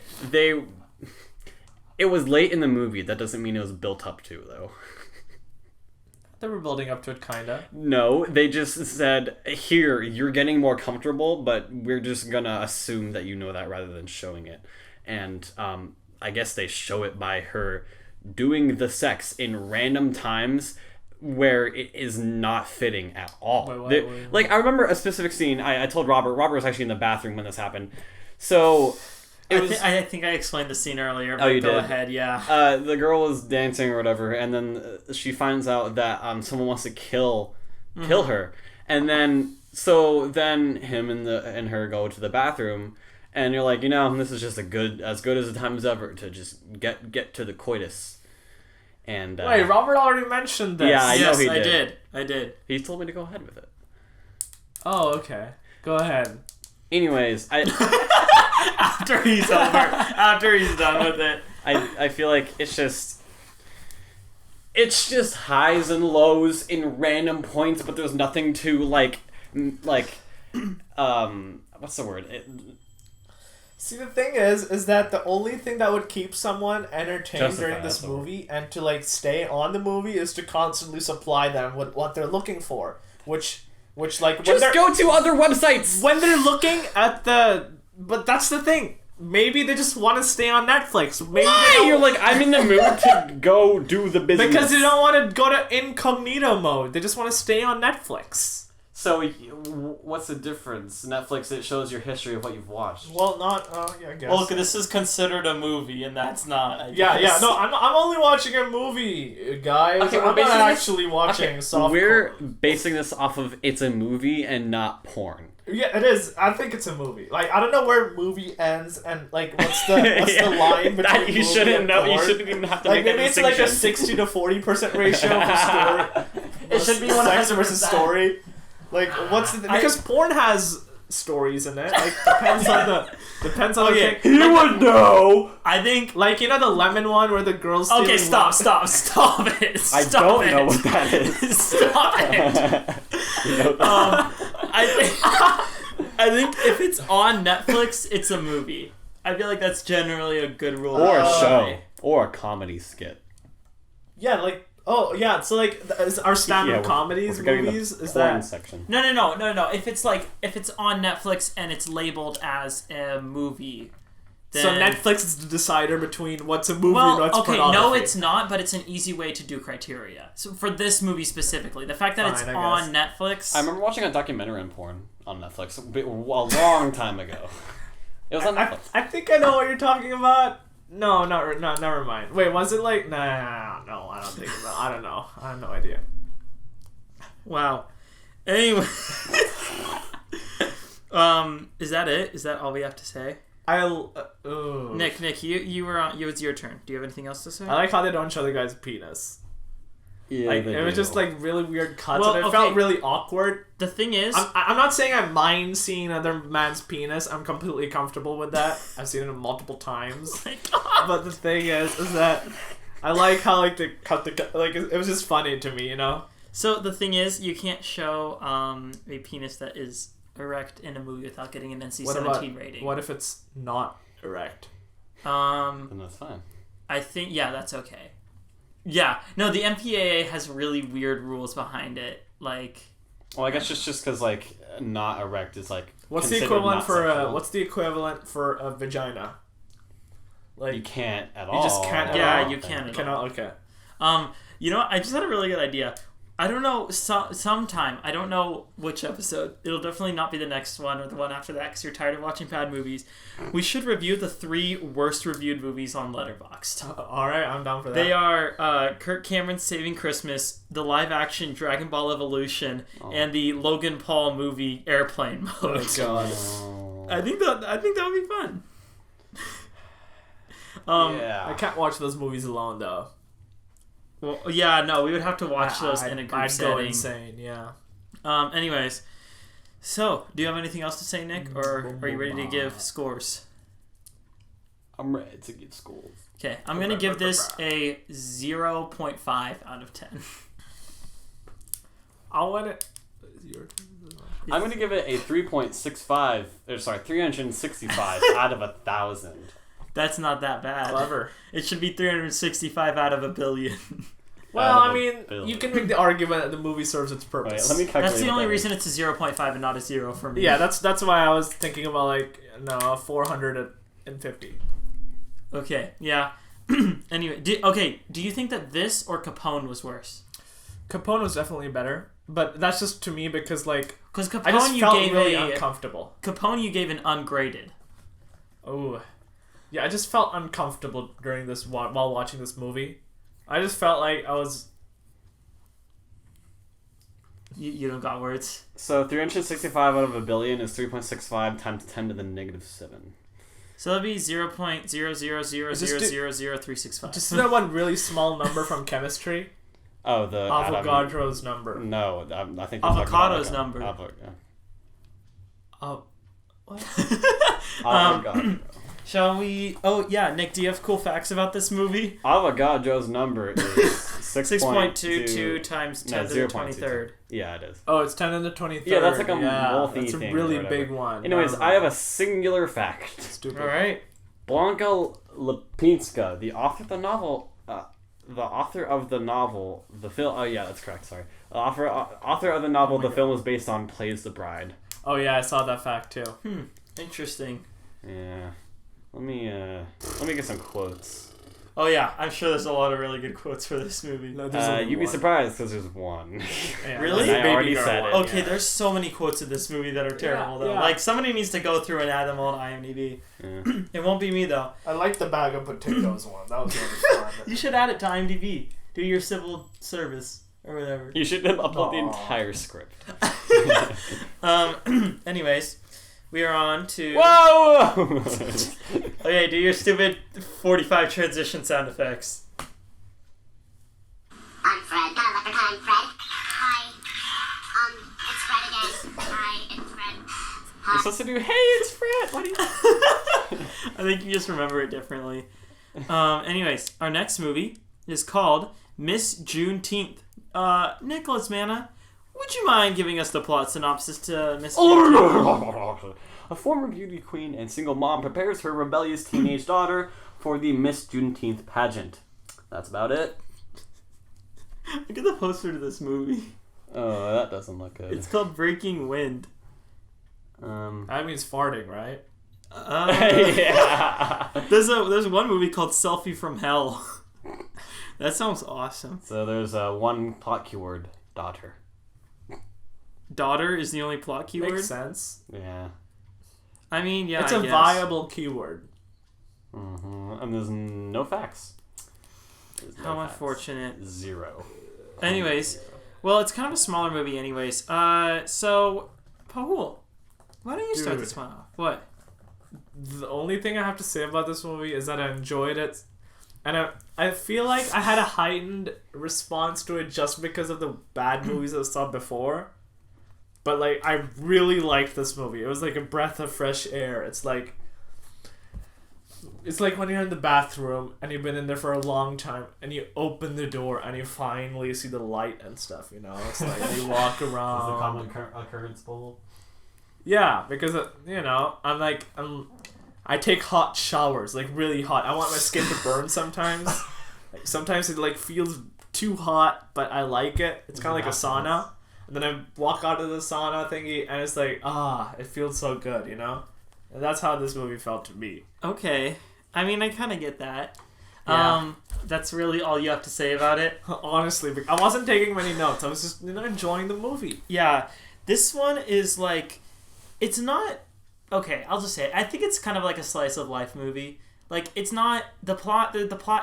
it was late in the movie. That doesn't mean it was built up to, though. They were building up to it, kinda. No, they just said, here, you're getting more comfortable, but we're just gonna assume that you know that rather than showing it. And I guess they show it by her doing the sex in random times where it is not fitting at all. Wait. Like, I remember a specific scene. I told Robert was actually in the bathroom when this happened. So I think I explained the scene earlier. But oh, you go did? Ahead, yeah. The girl was dancing or whatever, and then she finds out that someone wants to kill her, and then him and her go to the bathroom, and you're like, this is just as good as the time as ever to just get to the coitus. And wait, Robert already mentioned this. Yeah, I know he did. I did. He told me to go ahead with it. Oh, okay. Go ahead. Anyways, After he's over, after he's done with it. I feel like it's just highs and lows in random points, but there's nothing to like what's the word? See, the thing is that the only thing that would keep someone entertained Justify, during this that's the word. movie and to like stay on the movie is to constantly supply them with what they're looking for, which like Just go to other websites. when they're looking at the. But that's the thing. Maybe they just want to stay on Netflix. Maybe Why? You're like, I'm in the mood to go do the business. because they don't want to go to incognito mode. They just want to stay on Netflix. So, what's the difference? Netflix, it shows your history of what you've watched. Well, not. Yeah, I guess. Well, this is considered a movie, and that's not. I Yeah. guess. No, I'm only watching a movie, guys. Okay, we're I'm not basing this- actually watching soft. We're basing this off of it's a movie and not porn. Yeah, it is. I think it's a movie. Like, I don't know where movie ends and like what's the line between That you movie shouldn't and know. You porn. shouldn't even have to Like make maybe that it's like a distinction. 60 to 40% ratio for story. It should be sex 100%. versus story. Like, what's the because porn has stories in it. Like depends on the Okay. thing. You would know. I think. Like, you know the lemon one where the girls Okay, stealing stop it. I Stop don't it. know what that is. Stop it. You know that? I think if it's on Netflix, it's a movie. I feel like that's generally a good rule. Or a to show. play. Or a comedy skit. Yeah, like so like our stand-up comedies we're forgetting movies the is porn that section. No. If it's on Netflix and it's labeled as a movie, then... so Netflix is the decider between what's a movie and Well, what's okay, pornography. no, it's not, but it's an easy way to do criteria. So for this movie specifically, the fact that Fine, it's I on Netflix. I remember watching a documentary on porn on Netflix a long time ago. It was on Netflix. I think I know what you're talking about. No, never mind. Wait, was it like? No, I don't think so. I don't know. I have no idea. Wow. Anyway, is that it? Is that all we have to say? Nick, you were on. It's your turn. Do you have anything else to say? I like how they don't show the guy's penis. Yeah, Like they it was do. just like really weird cuts, Well, and it okay. felt really awkward. The thing is, I'm not saying I mind seeing another man's penis. I'm completely comfortable with that. I've seen it multiple times. But the thing is that I like how like they cut the like it was just funny to me, you know. so the thing is, you can't show a penis that is erect in a movie without getting an NC-17 rating. What if it's not erect? Then that's fine. I think that's okay. Yeah, no, the MPAA has really weird rules behind it. Like, Well, I guess just because like not erect is like What's the considered equivalent not for sexual. what's the equivalent for a vagina? Like You can't at You all. just can't at yeah, all. you can. At all. cannot okay. You know, I just had a really good idea. I don't know, sometime, I don't know which episode, it'll definitely not be the next one or the one after that because you're tired of watching bad movies. We should review the 3 worst reviewed movies on Letterboxd. Alright, I'm down for that. They are Kirk Cameron's Saving Christmas, the live-action Dragon Ball Evolution, and the Logan Paul movie Airplane Mode. Oh god. Oh. I think that would be fun. Yeah. I can't watch those movies alone though. Well, yeah, no, we would have to watch those in a group I'd setting. go insane, yeah. Anyways, so do you have anything else to say, Nick, or are you ready to give scores? I'm ready to give scores. Okay, I'm gonna give this a 0.5 out of 10. I'll let it. I'm gonna give it a 3.65. Sorry, 365 out of 1,000. That's not that bad. Clever. It should be 365 out of a billion. Well, Out of I mean, a billion. you can make the argument that the movie serves its Wait, purpose. let me calculate. That's the what only that reason is. it's a 0.5 and not a 0 for me. Yeah, that's why I was thinking about like 450. Okay, yeah. Anyway, do you think that this or Capone was worse? Capone was definitely better, but that's just to me because like Because I just Capone you felt gave really uncomfortable. Capone you gave an ungraded. Oh, yeah, I just felt uncomfortable during this while watching this movie. I just felt like I was. You don't got words. So 365 out of a billion is 3.65 times 10 to the negative 7. So that'd be 0.000000365. Just that one really small number from chemistry. Oh, the Avogadro's number. No, I think Avocado's number. Avogadro. Shall we? Oh yeah, Nick, do you have cool facts about this movie? Avogadro's number is 6.22 times 10 to the 23rd. Yeah, it is. Oh, it's 10 to the 23rd. Yeah, that's like a multi that's a thing really or whatever. big one. Anyways, I have a singular fact. Stupid. All right. Blanka Lipinska, the author of the novel, the film. Oh yeah, that's correct. Sorry, author of the novel. The film was based on plays The Bride. Oh yeah, I saw that fact too. Interesting. Yeah, let me get some quotes. Oh yeah, I'm sure there's a lot of really good quotes for this movie. No, there's only You'd be one. surprised because there's one. Yeah, Really? that's the I baby already girl said one, it. Okay, yeah. there's so many quotes in this movie that are terrible though. yeah. Like somebody needs to go through and add them all to IMDb. Yeah. It won't be me though. I like the bag of potatoes one. That was really fun. You should add it to IMDb. Do your civil service or whatever. You should upload the Aw. entire script. Anyways, we are on to. Whoa! Okay, do your stupid 45 transition sound effects. I'm Fred. Got a leprechaun, Fred. Hi. It's Fred again. Hi, it's Fred. You're supposed to do, hey, it's Fred. What do you? I think you just remember it differently. Anyways, our next movie is called Miss Juneteenth. Nicholas Manna, would you mind giving us the plot synopsis to Miss Juneteenth? A former beauty queen and single mom prepares her rebellious teenage daughter for the Miss Juneteenth pageant. That's about it. Look at the poster to this movie. Oh, that doesn't look good. It's called Breaking Wind. That means farting, right? Yeah. There's one movie called Selfie from Hell. That sounds awesome. So there's one plot keyword, daughter. Daughter is the only plot keyword. Makes sense. Yeah. I mean, yeah, It's I a guess. viable keyword. And there's no facts. There's no How facts. unfortunate. 0. Anyways, well, it's kind of a smaller movie, anyways. So, Paul, why don't you start Dude. this one off? What? The only thing I have to say about this movie is that I enjoyed it. And I feel like I had a heightened response to it just because of the bad movies I saw before. But, like, I really liked this movie. It was like a breath of fresh air. It's like when you're in the bathroom and you've been in there for a long time and you open the door and you finally see the light and stuff, you know? It's like you walk around. occurrence bowl. Yeah, because, you know, I take hot showers, like really hot. I want my skin to burn sometimes. Like, sometimes it like feels too hot, but I like it. It's kind of like a sauna. And then I walk out of the sauna thingy, and it's like, it feels so good, you know? And that's how this movie felt to me. Okay. I mean, I kind of get that. Yeah. That's really all you have to say about it. Honestly, I wasn't taking many notes. I was just, enjoying the movie. Yeah. This one is like, it's not, okay, I'll just say it. I think it's kind of like a slice of life movie. Like, it's not, the plot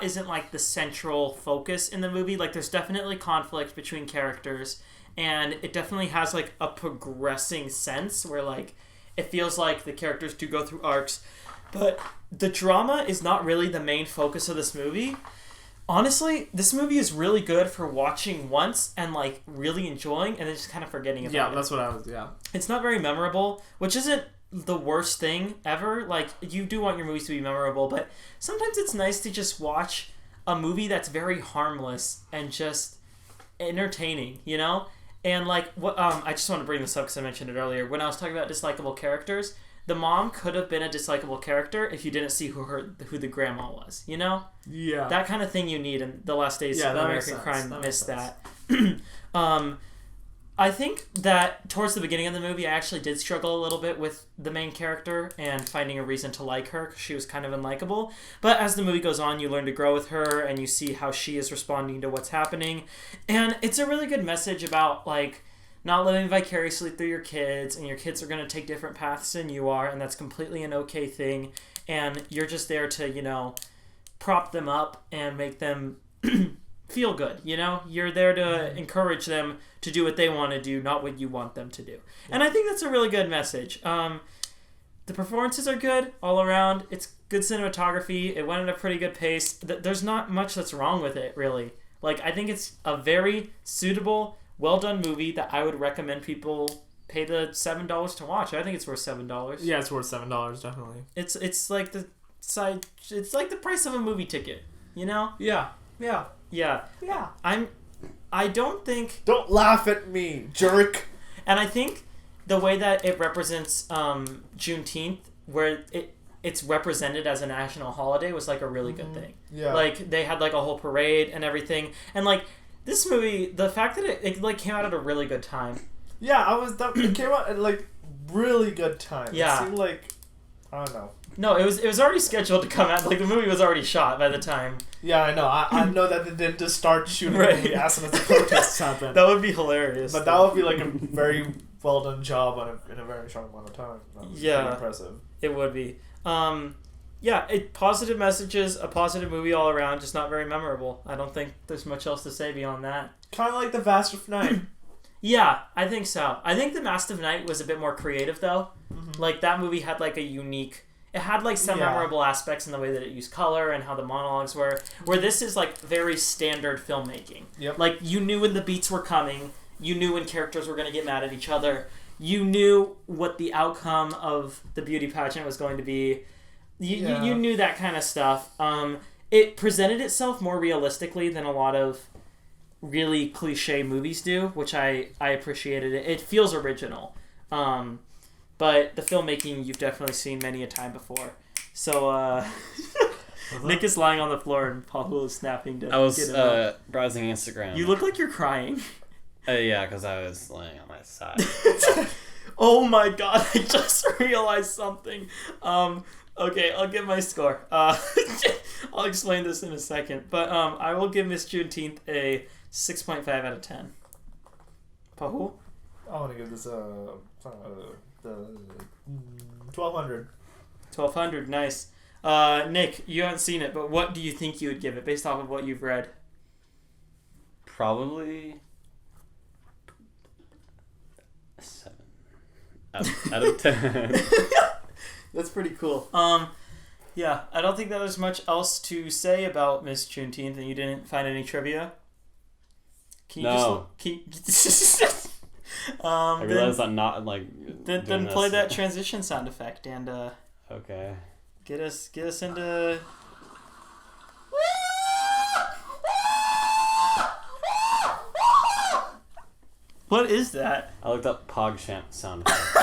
isn't like the central focus in the movie. Like, there's definitely conflict between characters. And it definitely has, like, a progressing sense where, like, it feels like the characters do go through arcs. But the drama is not really the main focus of this movie. Honestly, this movie is really good for watching once and, like, really enjoying and then just kind of forgetting about it. Yeah, that's what I was, It's not very memorable, which isn't the worst thing ever. Like, you do want your movies to be memorable, but sometimes it's nice to just watch a movie that's very harmless and just entertaining, you know? And like, what I just want to bring this up because I mentioned it earlier. When I was talking about dislikable characters, the mom could have been a dislikable character if you didn't see who the grandma was, you know? Yeah. That kind of thing you need, and The Last Days of that makes American sense. Crime That makes missed that. I think that towards the beginning of the movie, I actually did struggle a little bit with the main character and finding a reason to like her because she was kind of unlikable. But as the movie goes on, you learn to grow with her and you see how she is responding to what's happening. And it's a really good message about, like, not living vicariously through your kids, and your kids are going to take different paths than you are, and that's completely an okay thing. And you're just there to, you know, prop them up and make them feel good, you know? You're there to encourage them to do what they want to do, not what you want them to do. And I think that's a really good message. The performances are good all around. It's good cinematography. It went at a pretty good pace. There's not much that's wrong with it, really. Like, I think it's a very suitable, well-done movie that I would recommend people pay the $7 to watch. I think it's worth $7. Yeah, it's worth $7 definitely. It's like the side. It's like the price of a movie ticket. You know? Yeah. Yeah. I don't think. Don't laugh at me, jerk. And I think the way that it represents Juneteenth, where it's represented as a national holiday, was like a really good thing. Yeah. Like they had like a whole parade and everything, and like this movie, the fact that it like came out at a really good time. Yeah, it came out at like really good time. Yeah. It seemed like, I don't know. No, it was already scheduled to come out. Like the movie was already shot by the time. Yeah, I know. I know that they didn't just start shooting Right. the movie as soon as the protests happened. That would be hilarious. But that would be like a very well done job in a very short amount of time. That was Yeah. pretty impressive. It would be. Positive messages, a positive movie all around, just not very memorable. I don't think there's much else to say beyond that. Kind of like The Vast of Night. Yeah, I think so. I think The Mask of Night was a bit more creative, though. Mm-hmm. Like, that movie had, like, a unique... It had, like, some memorable aspects in the way that it used color and how the monologues were. Where this is, like, very standard filmmaking. Yep. Like, you knew when the beats were coming. You knew when characters were going to get mad at each other. You knew what the outcome of the beauty pageant was going to be. You knew that kind of stuff. It presented itself more realistically than a lot of really cliche movies do, which I appreciated. It feels original. But the filmmaking you've definitely seen many a time before. So, Nick is lying on the floor and Paul is snapping to I was get him up. browsing Instagram. You look like you're crying. Yeah, because I was laying on my side. Oh my god, I just realized something. Okay, I'll give my score. I'll explain this in a second. But I will give Miss Juneteenth a 6.5 out of 10. Pahu? I want to give this the 1200. 1200, nice. Nick, you haven't seen it, but what do you think you would give it based off of what you've read? Probably 7 out of 10. That's pretty cool. Yeah, I don't think that there's much else to say about Miss Juneteenth, and you didn't find any trivia. Can you No. I realized I'm not like. Then play that transition sound effect and Okay. get us into. What is that? I looked up PogChamp sound effects.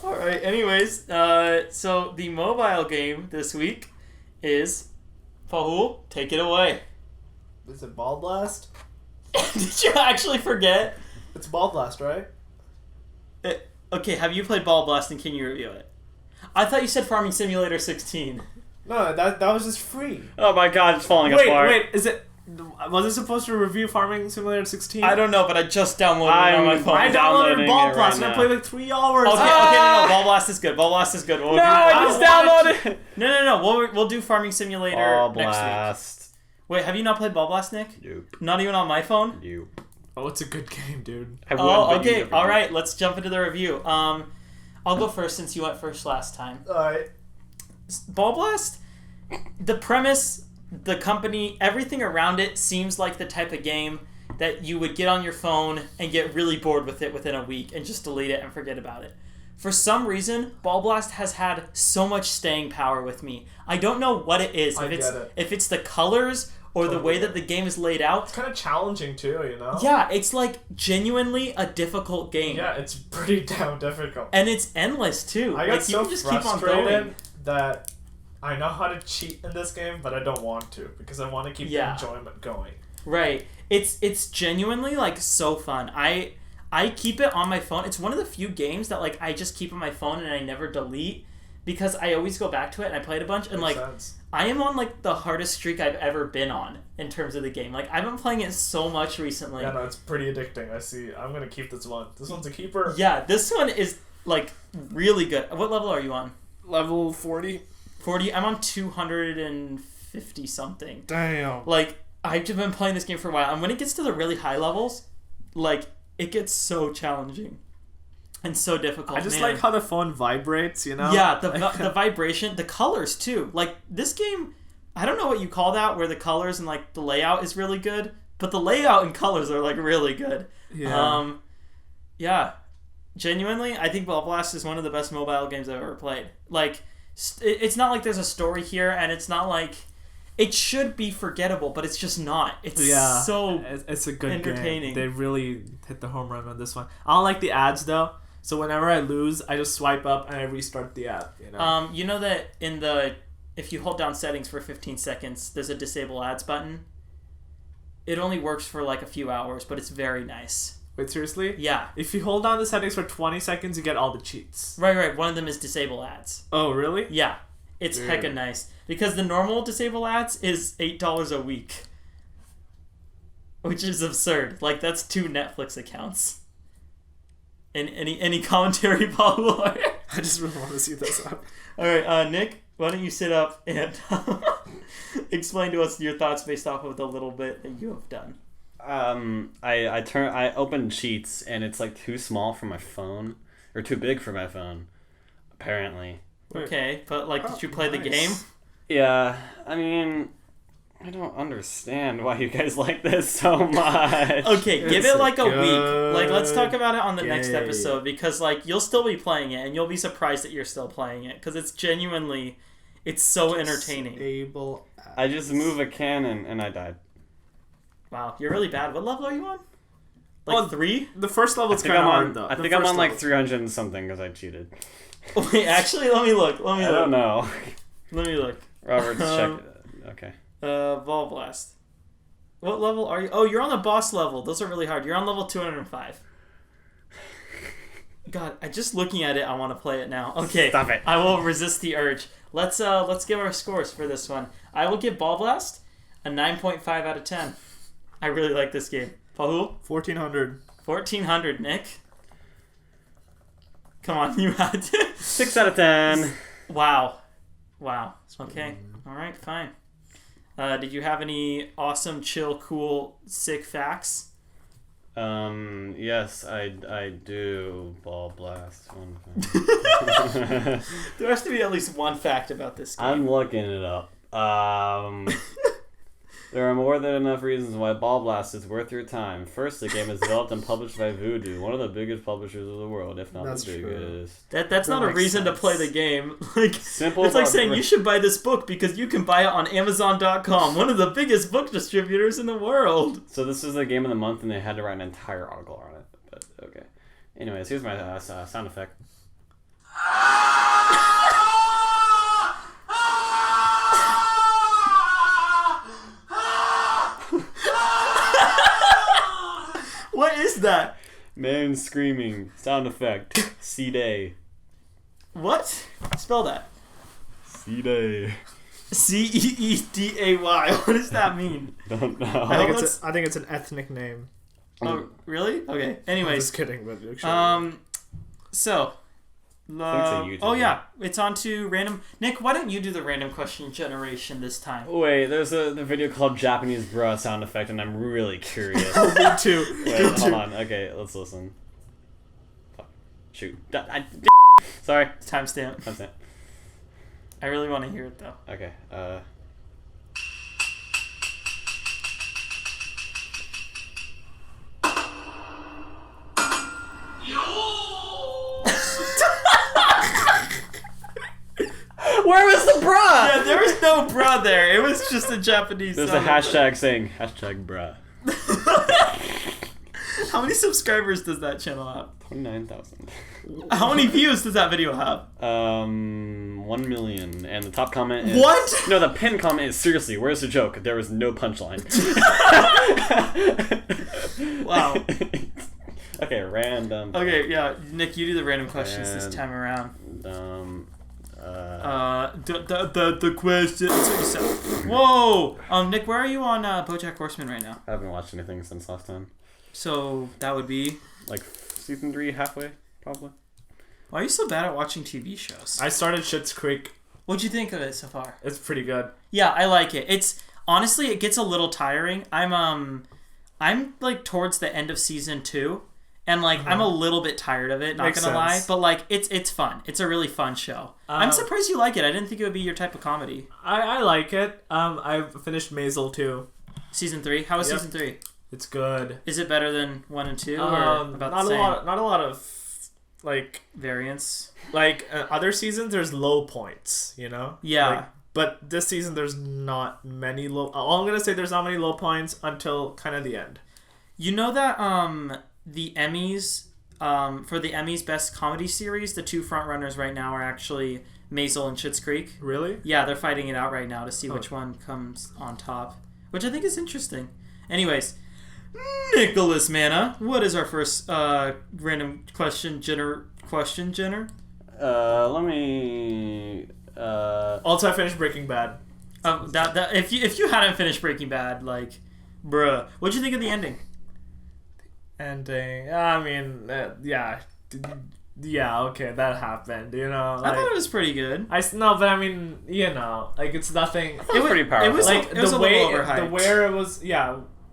All right. Anyways, so the mobile game this week is Pahu. Take it away. Is it Ball Blast? Did you actually forget? It's Ball Blast, right? Okay. Have you played Ball Blast and can you review it? I thought you said Farming Simulator 16. No, that was just free. Oh my god, it's falling apart. Wait, is it? Was it supposed to review Farming Simulator 16? I don't know, but I just downloaded it on my phone. I downloaded downloading Ball it Blast right and I now. played like 3 hours. Okay, no, Ball Blast is good. Ball Blast is good. No, I just downloaded it. No. We'll do Farming Simulator Ball next week. Blast. Wait, have you not played Ball Blast, Nick? Nope. Not even on my phone? Nope. Oh, it's a good game, dude. I would, Oh, but you okay. never All did. right, let's jump into the review. I'll go first since you went first last time. Alright. Ball Blast, the premise, the company, everything around it seems like the type of game that you would get on your phone and get really bored with it within a week and just delete it and forget about it. For some reason, Ball Blast has had so much staying power with me. I don't know what it is. If it's the colors or the way that the game is laid out. It's kind of challenging too, you know? Yeah, it's like genuinely a difficult game. Yeah, it's pretty damn difficult. And it's endless too. I got like, so you can just keep on frustrated going. that I know how to cheat in this game, but I don't want to because I want to keep the enjoyment going. Right. It's genuinely like so fun. I keep it on my phone. It's one of the few games that like I just keep on my phone and I never delete because I always go back to it and I play it a bunch and Makes like sense. I am on like the hardest streak I've ever been on in terms of the game. Like I've been playing it so much recently. Yeah, no, it's pretty addicting. I see. I'm gonna keep this one. This one's a keeper. Yeah, this one is like really good. What level are you on? Level 40. 40. I'm on 250 something. Damn. Like I've just been playing this game for a while, and when it gets to the really high levels, like it gets so challenging and so difficult. I just man. like how the phone vibrates, you know? Yeah, the vibration, the colors too. Like this game, I don't know what you call that, where the colors and like the layout is really good. but the layout and colors are like really good. Yeah. Yeah. Genuinely, I think Ball Blast is one of the best mobile games I've ever played. Like, it's not like there's a story here, and it's not like it should be forgettable, but it's just not. It's so it's a good entertaining. game. They really hit the home run on this one. I don't like the ads though, so whenever I lose, I just swipe up and I restart the app. You know that if you hold down settings for 15 seconds, there's a disable ads button. It only works for like a few hours, but it's very nice. Wait, seriously? Yeah. If you hold down the settings for 20 seconds, you get all the cheats. Right. One of them is disable ads. Oh, really? Yeah. It's hecka nice. Because the normal disable ads is $8 a week. Which is absurd. Like, that's 2 Netflix accounts. And any commentary, Paul? I just really want to see this up. Alright, Nick, why don't you sit up and explain to us your thoughts based off of the little bit that you have done. I opened Cheats and it's like too small for my phone, or too big for my phone, apparently. Okay, but like, did you play the game? Yeah, I mean, I don't understand why you guys like this so much. Okay, give it like a good week. Like, let's talk about it on the next game. episode, because like you'll still be playing it and you'll be surprised that you're still playing it, because it's genuinely, it's so entertaining. Disable ads. I just move a cannon and I died. Wow, you're really bad. What level are you on? Like 3? The first level's I think kind of I'm hard on. though. I think I'm on like 300 and something because I cheated. Wait, actually, let me look. I don't know. Let me look. Robert's check it. Okay. Ball Blast. What level are you? Oh, you're on the boss level. Those are really hard. You're on level 205. God, just looking at it, I want to play it now. Okay. Stop it. I will resist the urge. Let's give our scores for this one. I will give Ball Blast a 9.5 out of 10. I really like this game. Pahul? 1400. 1400, Nick. Come on, you had to. 6 out of 10. Wow. Okay. All right, fine. Did you have any awesome, chill, cool, sick facts? Yes, I do. Ball Blast. There has to be at least one fact about this game. I'm looking it up. There are more than enough reasons why Ball Blast is worth your time. First, the game is developed and published by Voodoo, one of the biggest publishers of the world, if not That's the biggest. That's not a makes reason sense. to play the game. Like, Simple it's like but saying great. you should buy this book because you can buy it on Amazon.com, one of the biggest book distributors in the world. So this is the game of the month, and they had to write an entire article on it. But okay. Anyways, here's my sound effect. What is that? Man screaming. Sound effect. C-Day. What? Spell that. C-Day. Ceeday. What does that mean? Don't know. I think it's an ethnic name. Oh, really? Okay. I'm Anyways, just kidding, but actually, so. it's a YouTube Oh yeah, it's on to random. Nick, why don't you do the random question generation this time? Wait, there's a video called Japanese Bruh sound effect, and I'm really curious. me too. Wait, hold on. Okay, let's listen. Fuck. Shoot. Sorry. Timestamp. That's it. I really want to hear it though. Okay. Where was the bruh? Yeah, there was no bra there. It was just a Japanese. There's a hashtag saying hashtag bruh. How many subscribers does that channel have? 29,000. How many views does that video have? 1 million. And the top comment is... What? No, the pinned comment is, seriously, where's the joke? There was no punchline. Wow. Okay, random. Okay, yeah, Nick, you do the random questions this time around. The question. Whoa! Nick, where are you on BoJack Horseman right now? I haven't watched anything since last time. So that would be. Like season 3, halfway, probably. Why are you so bad at watching TV shows? I started Schitt's Creek. What'd you think of it so far? It's pretty good. Yeah, I like it. It's honestly, it gets a little tiring. I'm like towards the end of season 2, and like I'm a little bit tired of it. Not Makes gonna lie, sense. but like it's fun. It's a really fun show. I'm surprised you like it. I didn't think it would be your type of comedy. I like it. I've finished Maisel too. Season 3. How is Yep. season 3? It's good. Is it better than 1 and 2, or about Not the a same lot. Not a lot of like variance? other seasons. There's low points, you know. Yeah. Like, but this season, there's not many low. All I'm gonna say, there's not many low points until kind of the end. You know that the Emmys for the Emmys Best Comedy Series, the two frontrunners right now are actually Maisel and Schitt's Creek. Really? Yeah, they're fighting it out right now to see which one comes on top, which I think is interesting. Anyways, Nicholas Manna, what is our first random question, Jenner? Let me. Also, I finished Breaking Bad. That if you hadn't finished Breaking Bad, like, bruh, what'd you think of the ending? Ending. I mean, yeah, okay, that happened. You know, I thought it was pretty good. No, but I mean, you know, like it's nothing. It was pretty powerful. It was Like it was the a way, little overhyped.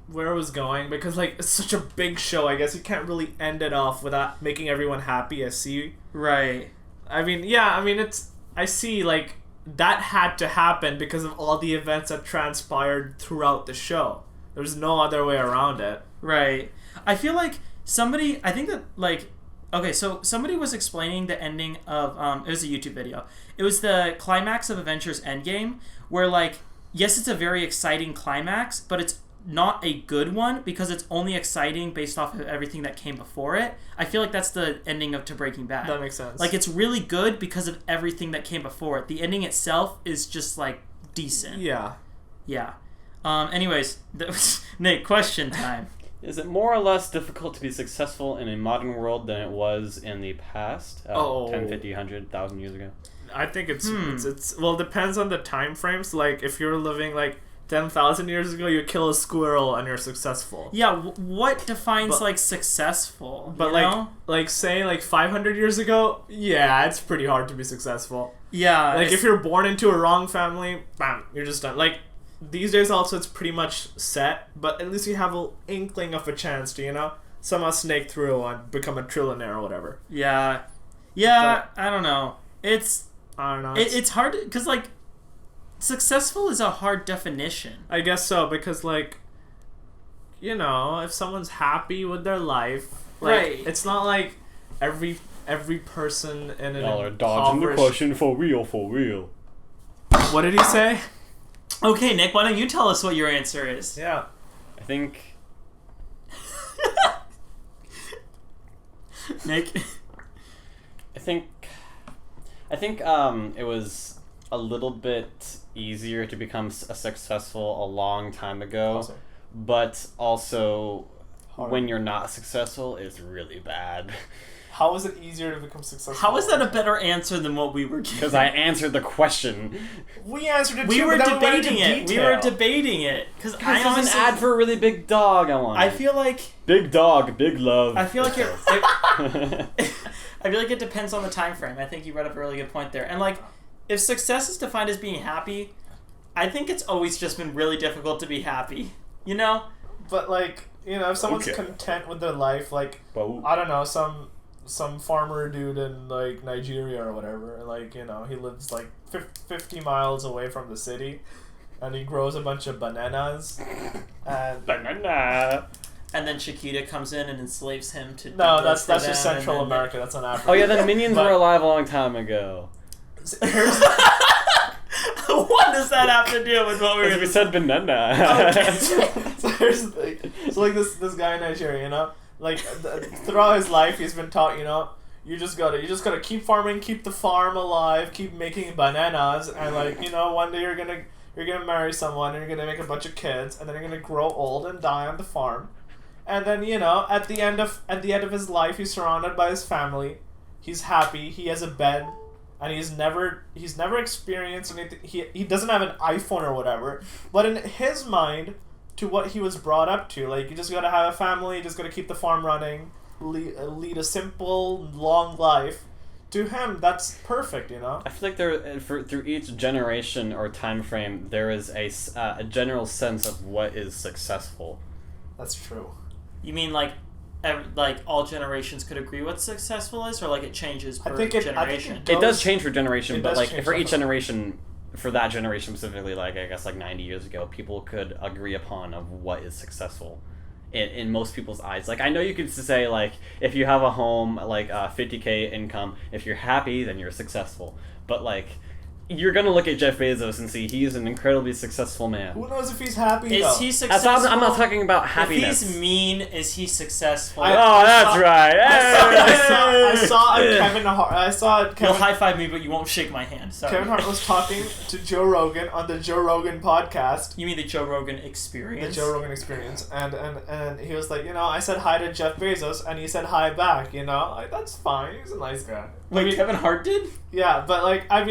where it was going, because like it's such a big show. I guess you can't really end it off without making everyone happy. I see. Right. I mean, yeah. I mean, I see. Like that had to happen because of all the events that transpired throughout the show. There's no other way around it. Right. I feel like somebody was explaining the ending of it was a YouTube video. It was the climax of Avengers Endgame, where like, yes, it's a very exciting climax, but it's not a good one because it's only exciting based off of everything that came before it. I feel like that's the ending to Breaking Bad. That makes sense. Like, it's really good because of everything that came before it. The ending itself is just like decent. Yeah. Yeah. Anyways, Nick, question time. Is it more or less difficult to be successful in a modern world than it was in the past? 10, 50, 100, 1,000 years ago? I think it's well, it depends on the time frames. Like if you're living like 10,000 years ago, you kill a squirrel and you're successful. Yeah, what defines like successful? But you know? like say like 500 years ago, yeah, it's pretty hard to be successful. Yeah, Like if you're born into a wrong family, bam, you're just done. Like these days also it's pretty much set, but at least you have an inkling of a chance to, you know, somehow snake through and become a trillionaire or whatever. Yeah, I don't know. It's hard because like successful is a hard definition. I guess so, because like, you know, if someone's happy with their life, like, right? It's not like every person in an Y'all are dodging the question for real. What did he say? Okay, Nick, why don't you tell us what your answer is? Yeah. I think... Nick? I think it was a little bit easier to become successful a long time ago. Awesome. But also, Hard. when you're not successful, it's really bad. How is it easier to become successful? How is that a better answer than what we were giving? Because I answered the question. We answered it We too, were but then debating we it. went into We were detail. debating it. Because I There's an honestly... ad for a really big dog I want. I feel like... Big dog, big love. I feel like it I feel like it depends on the time frame. I think you brought up a really good point there. And like, if success is defined as being happy, I think it's always just been really difficult to be happy. You know? But like, you know, if someone's Okay. content with their life, like, But- I don't know, some farmer dude in like Nigeria or whatever, like, you know, he lives like 50 miles away from the city, and he grows a bunch of bananas, and Banana. And then Chiquita comes in and enslaves him to... no, work that's for just them, Central and then- America. That's not Africa. Oh yeah, the Minions But- were alive a long time ago. Here's What does that have to do with what we were Because we going said banana. Okay. so here's the thing. So like this guy in Nigeria, you know, like throughout his life, he's been taught, you know, you just gotta keep farming, keep the farm alive, keep making bananas, and like, you know, one day you're gonna marry someone and you're gonna make a bunch of kids, and then you're gonna grow old and die on the farm, and then, you know, at the end of his life, he's surrounded by his family, he's happy, he has a bed. And he's never experienced anything. He doesn't have an iPhone or whatever. But in his mind, to what he was brought up to, like, you just gotta have a family, you just gotta keep the farm running, lead a simple, long life. To him, that's perfect, you know. I feel like through each generation or time frame, there is a general sense of what is successful. That's true. You mean like all generations could agree what successful is, or like it changes per I think it generation? goes- It does change for generation, It but does like change for each definitely. generation, for that generation specifically, like I guess like 90 years ago, people could agree upon of what is successful in most people's eyes. Like I know you could say like if you have a home like 50K income, if you're happy, then you're successful. But like you're gonna look at Jeff Bezos and see he's an incredibly successful man. Who knows if he's happy? Is though? he successful? I'm not talking about happiness. If he's mean, is he successful? That's right. I saw Kevin You'll high five me, but you won't shake my hand. Sorry. Kevin Hart was talking to Joe Rogan on the Joe Rogan podcast. You mean the Joe Rogan Experience? The Joe Rogan Experience, and he was like, I said hi to Jeff Bezos, and he said hi back. Like that's fine. He's a nice guy. Wait, Kevin Hart did? Yeah, but like I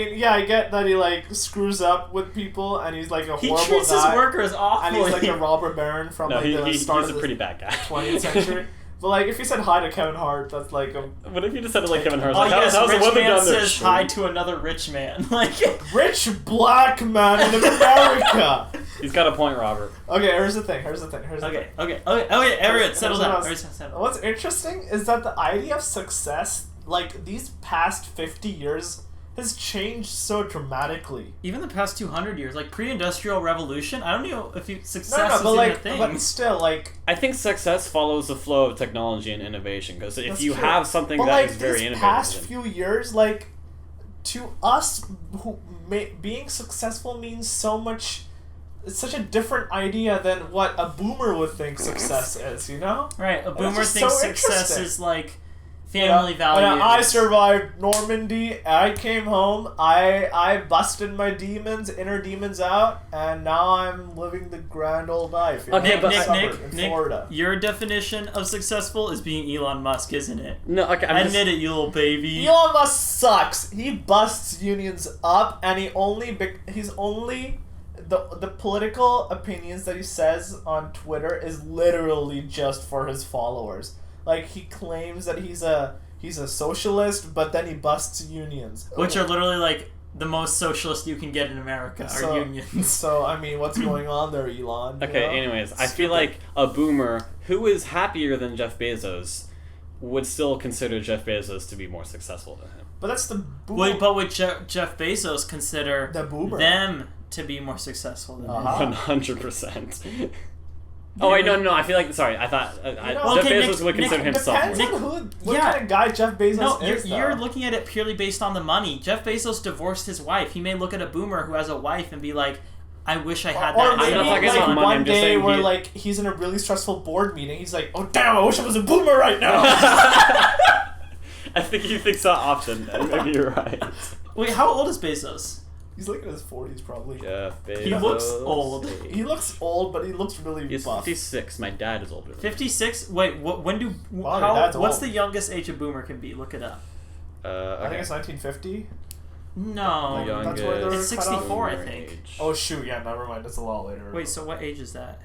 get that he like screws up with people, and he's like a horrible guy. He treats his workers awfully. And he's like a robber baron from the start he's of a pretty bad guy. 20th century. But like, if you said hi to Kevin Hart, that's like a... What if you just said it like Kevin Hart? Oh Like, yes, how's the rich weather man down there? says hi to another rich man. Like rich black man in America. He's got a point, Robert. Okay, here's the thing. Okay, everyone, settle down. What's interesting is that the idea of success, like these past 50 years, has changed so dramatically. Even the past 200 years, like pre-industrial revolution, I don't know if success is but even like, a thing. but still, like, I think success follows the flow of technology and innovation. Because if that's you true. have something but that like, is very these innovative, past then- few years, like, to us, being successful means so much. It's such a different idea than what a boomer would think success is. Right, a And boomer it's just thinks so success interesting. is like family values. I survived Normandy. I came home. I busted my inner demons out, and now I'm living the grand old life. Okay, but in Florida. Your definition of successful is being Elon Musk, isn't it? No, okay, Admit it, you little baby. Elon Musk sucks. He busts unions up, and he's only the political opinions that he says on Twitter is literally just for his followers. Like, he claims that he's a socialist, but then he busts unions. Which are literally like the most socialist you can get in America, are unions. So, I mean, what's going on there, Elon? Okay, anyways, I feel like a boomer who is happier than Jeff Bezos would still consider Jeff Bezos to be more successful than him. But that's the boomer. Wait, but would Jeff Bezos consider the boomer them to be more successful than him? 100%. Oh wait, no! I feel like I thought Jeff Bezos would consider himself. Depends more. on what kind of guy Jeff Bezos is. You're looking at it purely based on the money. Jeff Bezos divorced his wife. He may look at a boomer who has a wife and be like, "I wish I had that." Or maybe I'm not talking about money, one I'm just day saying where he- like he's in a really stressful board meeting. He's like, "Oh damn! I wish I was a boomer right now." I think he thinks that often. Maybe you're right. Wait, how old is Bezos? He's like in his 40s probably. Jeff Bezos. He looks old. He looks old, but he looks really He's buff. 56. My dad is older. 56? Wait, when do... Wow, your dad's what's old. the youngest age a boomer can be? Look it up. I think it's 1950. No. That's where they're It's cut 64, off. I think. Oh shoot! Yeah, never mind. That's a lot later. Wait, so what age is that?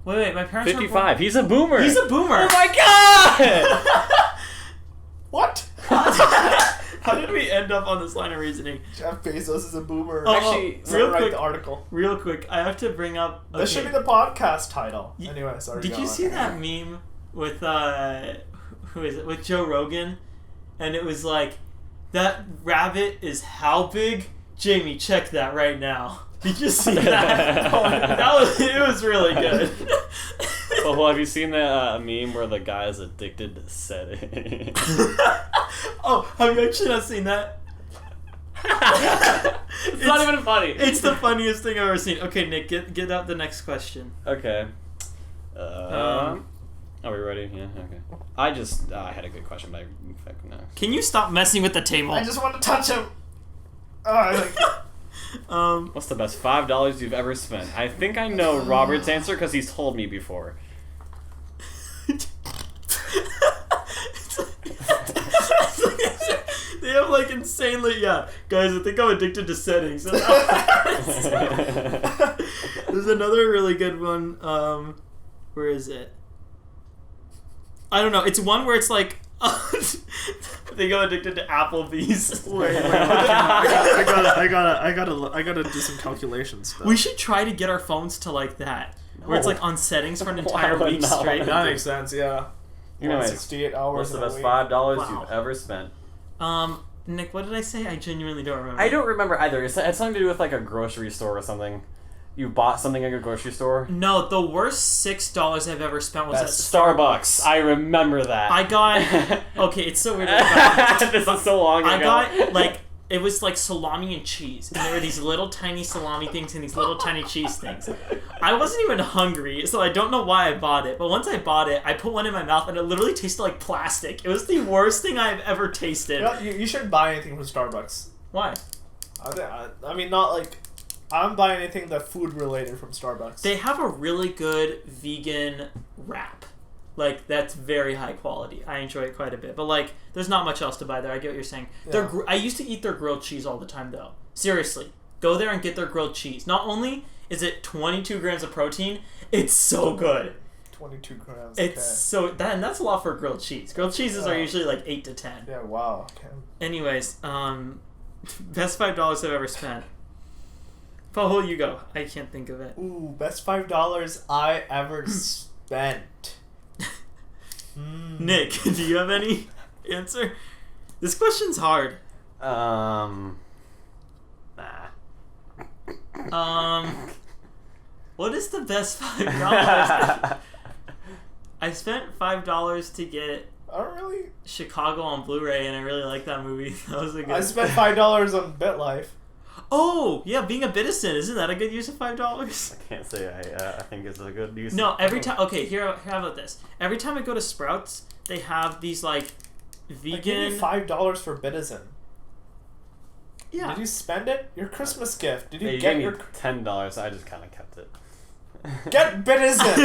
Wait, my parents 55. He's a boomer. He's a boomer! Oh my god! What? How did we end up on this line of reasoning? Jeff Bezos is a boomer. Oh, Actually, Someone write the article. Real quick, I have to bring up... Okay. This should be the podcast title. Anyway, sorry. Did you see that meme with, who is it? With Joe Rogan? And it was like, that rabbit is how big? Jamie, check that right now. Did you see that? It was really good. Well, have you seen that meme where the guy is addicted to setting? Oh, have you actually not seen that? It's not even funny. It's the funniest thing I've ever seen. Okay, Nick, get out the next question. Okay. Are we ready? Yeah, okay. I had a good question, but no. Can you stop messing with the table? I just want to touch him. Oh, I like What's the best $5 you've ever spent? I think I know Robert's answer because he's told me before. They have like insanely guys. I think I'm addicted to settings. There's another really good one. Where is it? I don't know. It's one where it's like they go addicted to Applebee's. Wait, I gotta do some calculations. Though. We should try to get our phones to like that, where it's like on settings for an entire Why week not? straight. That makes sense. Yeah. Anyways, 68 hours. What's the in a best week. $5 Wow. you've ever spent? Nick, what did I say? I genuinely don't remember. I don't remember either. It had something to do with like a grocery store or something. You bought something at a grocery store? No, the worst $6 I've ever spent was That's at Starbucks. I remember that. I got... Okay, it's so weird. This is so long ago. I got, like... It was like salami and cheese. And there were these little tiny salami things and these little tiny cheese things. I wasn't even hungry, so I don't know why I bought it. But once I bought it, I put one in my mouth and it literally tasted like plastic. It was the worst thing I've ever tasted. You shouldn't buy anything from Starbucks. Why? I mean, not like... I don't buy anything that's food related from Starbucks. They have a really good vegan wrap. Like, that's very high quality. I enjoy it quite a bit. But, like, there's not much else to buy there. I get what you're saying. Yeah. I used to eat their grilled cheese all the time, though. Seriously. Go there and get their grilled cheese. Not only is it 22 grams of protein, it's so good. 22 grams. It's so... and that's a lot for grilled cheese. Grilled cheeses are usually, like, 8 to 10. Yeah, wow. Okay. Anyways, best $5 I've ever spent. Paul, you go. I can't think of it. Ooh, best $5 I ever spent. Nick, do you have any answer? This question's hard. Nah. What is the best $5? I spent $5 to get Chicago on Blu-ray, and I really like that movie. That was a good. I spent $5 on BitLife. Oh yeah, being a Bitison, isn't that a good use of $5? I can't say I think it's a good use. No, every time. Okay, how about this? Every time I go to Sprouts, they have these like vegan. I gave you $5 for Bitison. Yeah. Did you spend it? Your Christmas gift. Did you you get gave your me $10. I just kind of kept it. Get Bitison.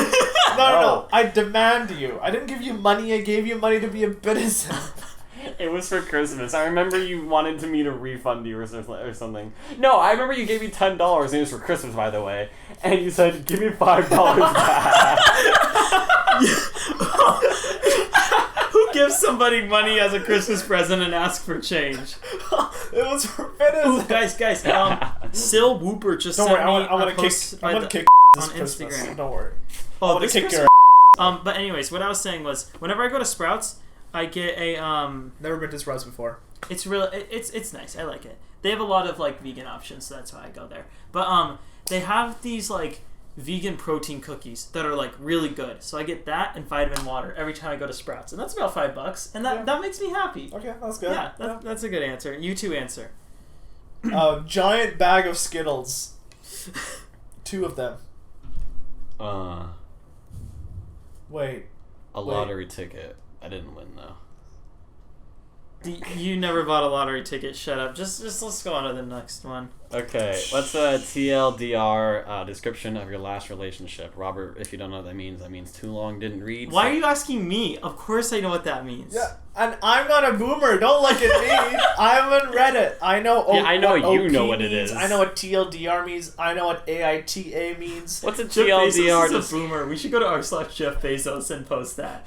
No. I demand you. I didn't give you money. I gave you money to be a Bitison. It was for Christmas. I remember you wanted me to refund you or something. No, I remember you gave me $10, and it was for Christmas, by the way. And you said, "Give me $5 back." Who gives somebody money as a Christmas present and asks for change? It was for Bitison. Ooh, guys. Sil Whooper just Don't sent worry. me I'm gonna a post kick this on Christmas. Instagram. Don't worry. Oh, I'm gonna this kick Christmas? your. But anyways, what I was saying was, whenever I go to Sprouts, I get a Never been to Sprouts before. It's real. It's nice. I like it. They have a lot of like vegan options, so that's why I go there. But they have these like vegan protein cookies that are like really good. So I get that and vitamin water every time I go to Sprouts, and that's about $5, and that makes me happy. Okay, that's good. Yeah, that's a good answer. You two answer. Giant bag of Skittles. 2 of them. Wait. A lottery ticket. I didn't win though. You never bought a lottery ticket. Shut up. Just let's go on to the next one. Okay, what's a TLDR description of your last relationship? Robert, if you don't know what that means too long, didn't read. Why are you asking me? Of course I know what that means. Yeah, and I'm not a boomer. Don't look at me. I'm on Reddit. I know. I know what you OP know what it means. is. I know what TLDR means. I know what AITA means. What's a Jeff TLDR? Bezos is a boomer. We should go to r/Jeff Bezos and post that.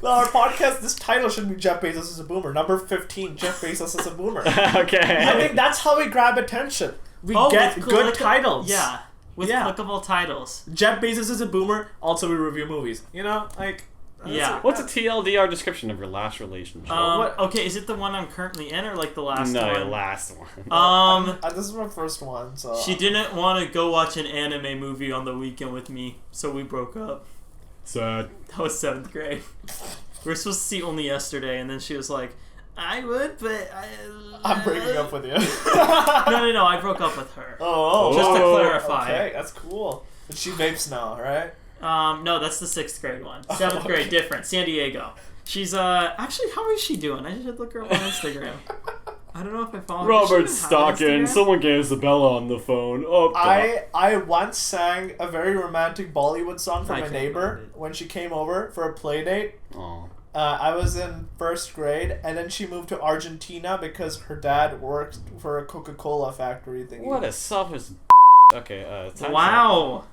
Our podcast, this title should be Jeff Bezos is a boomer. Number 15, Jeff Bezos is a boomer. Okay. I think that's how we grab attention. We get with good titles. Yeah, with clickable titles. Jeff Bezos is a boomer. Also, we review movies. You know, like. Yeah. What's a TLDR description of your last relationship? Okay, is it the one I'm currently in or like the last one? No, your last one. This is my first one, so. She didn't want to go watch an anime movie on the weekend with me, so we broke up. Sad. That was 7th grade. We were supposed to see Only Yesterday, and then she was like, I would, but I'm breaking up with you. No, I broke up with her. Oh. Just to clarify. Okay, that's cool. But she vapes now, right? No, that's the 6th grade one. 7th grade, different. San Diego. She's, actually, how is she doing? I should look her up on Instagram. I don't know if I follow her. Robert's stalking. Someone gave Isabella on the phone. Oh, I once sang a very romantic Bollywood song for my neighbor when she came over for a play date. Oh. I was in 1st grade, and then she moved to Argentina because her dad worked for a Coca-Cola factory thing. What a selfish. Okay. Wow.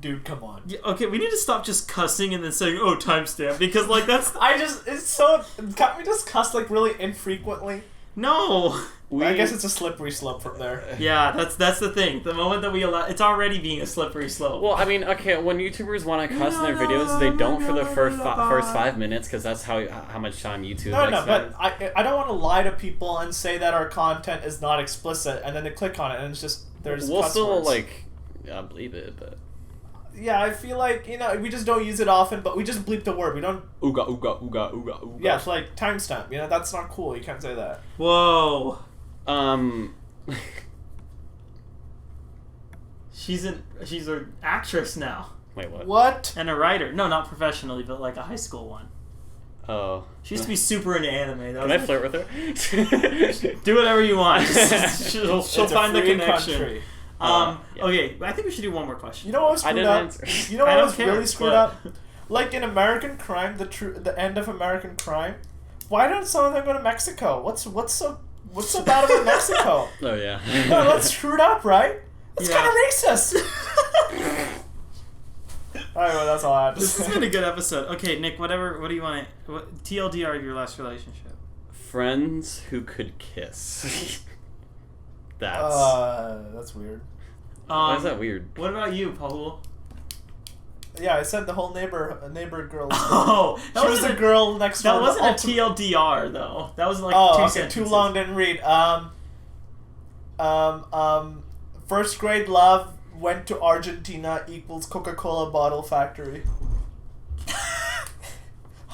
Dude, come on. Yeah, okay, we need to stop just cussing and then saying, timestamp, because, like, that's... Can't we just cuss, like, really infrequently? No. I guess it's a slippery slope from there. Yeah, that's the thing. The moment that we allow, it's already being a slippery slope. Well, I mean, okay, when YouTubers want to cuss in their videos, they don't for the first 5 minutes because that's how much time YouTube No, but I don't want to lie to people and say that our content is not explicit, and then they click on it and it's just there's. We'll cuss still words. believe it, but Yeah, I feel like we just don't use it often, but we just bleep the word. We don't. ooga ooga ooga ooga ooga. Yeah, it's like timestamp. That's not cool. You can't say that. Whoa. She's an actress now. Wait, what? What? And a writer. No, not professionally, but like a high school one. Oh. She used to be super into anime. Can I flirt with her? Do whatever you want. She'll It's a find the free connection. country. Yeah. Okay, I think we should do one more question. You know what was I screwed didn't up? answer. You know I what don't was care, really screwed but- up? Like in American Crime, the end of American Crime. Why don't some of them go to Mexico? What's so bad about Mexico? Oh yeah. No, that's screwed up, right? That's Yeah. kind of racist. Alright, well, that's all I have to This has say. been a good episode. Okay, Nick, what do you want to... TLDR of your last relationship? Friends who could kiss. That's weird. Why is that weird? What about you, Paul? Yeah, I said the whole neighbor girl. Oh, that She was the girl next door. That to wasn't a Ultimate- TLDR though. That was like Oh, two okay, sentences. too long, didn't read. First grade love went to Argentina equals Coca-Cola bottle factory.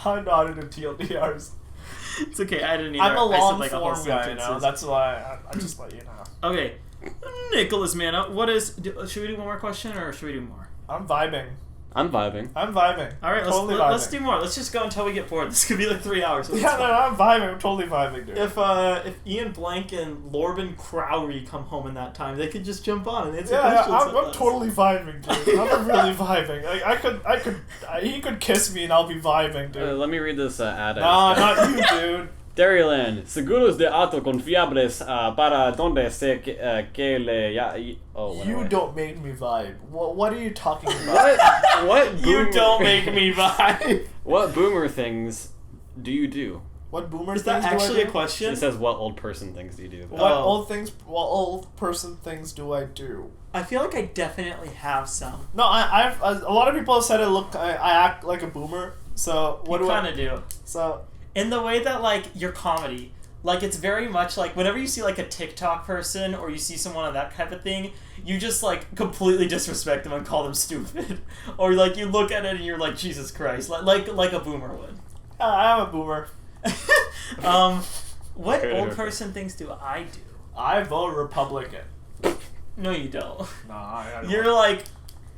I'm not into TLDRs. It's okay. I didn't. Either. I'm a I said, long like, a whole form guy, sentences. That's why I just let you know. Okay, Nicholas Manna, should we do one more question or should we do more? I'm vibing. I'm vibing. I'm vibing. All right, Totally let's vibing. do more. Let's just go until we get bored. This could be like 3 hours. So Yeah, no, I'm vibing. I'm totally vibing, dude. If Ian Blank and Lorben Crowry come home in that time, they could just jump on and answer Yeah, questions. I'm with us. totally vibing, dude. I'm really vibing. Like, he could kiss me and I'll be vibing, dude. Let me read this ad. Nah, not you, dude. Dairyland, seguros de auto confiables para donde se que le oh, You don't make me vibe. What are you talking about? What You boomer- don't make me vibe. What boomer things do you do? What boomer Is things that do I actually do? a question? It says what old person things do you do? What Oh. what old person things do I do? I feel like I definitely have some. No, I've a lot of people have said I act like a boomer. So what you do I kind of do. So In the way that, like, your comedy, like, it's very much like whenever you see like a TikTok person or you see someone on that type of thing, you just like completely disrespect them and call them stupid, or like you look at it and you're like, Jesus Christ, like a boomer would. I am a boomer. What old person things do I do? I vote Republican. No, you don't. No, I don't.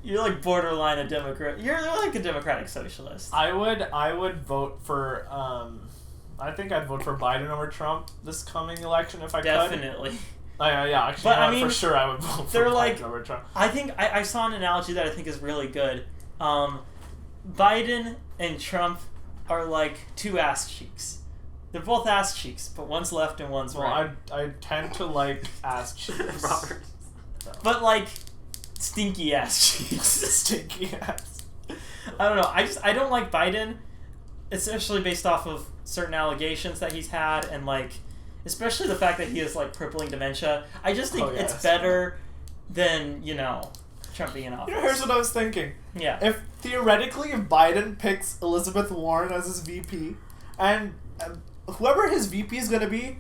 You're like borderline a Democrat. You're like a democratic socialist. I would vote for I think I'd vote for Biden over Trump this coming election if I could. Definitely. Yeah, actually, But, I for mean, sure I would vote for they're Biden like- over Trump. I think I saw an analogy that I think is really good. Biden and Trump are like two ass cheeks. They're both ass cheeks, but one's left and one's Well, right. I tend to like ass cheeks. Robert. But like stinky ass cheeks. Stinky ass. I don't know. I don't like Biden, especially based off of certain allegations that he's had, and like especially the fact that he has like crippling dementia. I just think Oh, yeah, it's that's better than Trump being in office. Here's what I was thinking. Yeah. If theoretically, if Biden picks Elizabeth Warren as his VP, and whoever his VP is gonna be,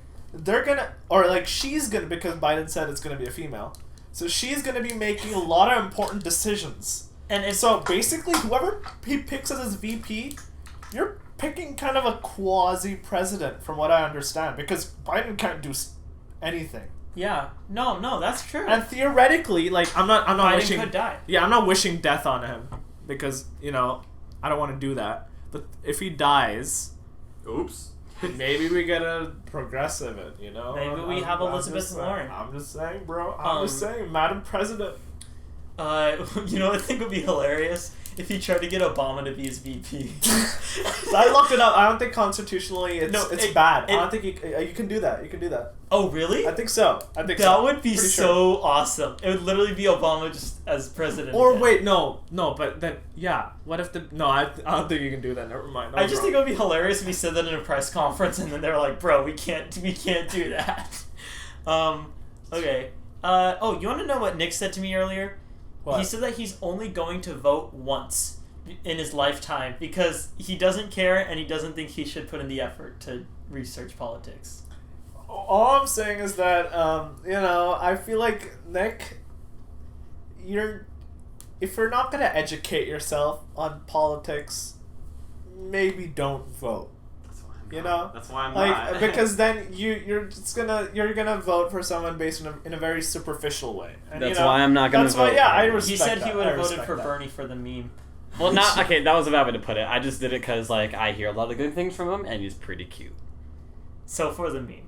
she's gonna, because Biden said it's gonna be a female, so she's gonna be making a lot of important decisions. And it's So basically, whoever he picks as his VP, you're picking kind of a quasi-president, from what I understand, because Biden can't do anything. yeah. No, that's true. And theoretically, like I'm not Biden wishing. could die. Yeah, I'm not wishing death on him because I don't want to do that. But if he dies, Oops. maybe we get a progressive it. Maybe we have Elizabeth Warren. I'm just saying, bro. I'm just saying, Madam President. I think would be hilarious if he tried to get Obama to be his VP. I looked it up. I don't think constitutionally it's bad. I don't think you can do that. You can do that. Oh, really? I think so. That would be Pretty so awesome. It would literally be Obama just as president. Or again. wait, no, but then what if I don't think you can do that. Never mind. I just think it would be hilarious if he said that in a press conference and then they're like, "Bro, we can't do that." Okay. You want to know what Nick said to me earlier? What? He said that he's only going to vote once in his lifetime because he doesn't care and he doesn't think he should put in the effort to research politics. All I'm saying is that I feel like Nick, if you're not gonna educate yourself on politics, maybe don't vote. That's why I'm not. Because then you're gonna vote for someone based in a very superficial way. And, That's why I'm not gonna vote. I respect He said that. he would have I voted respect for that. Bernie for the meme. Well, not okay. That was a bad way to put it. I just did it because I hear a lot of good things from him, and he's pretty cute. So for the meme.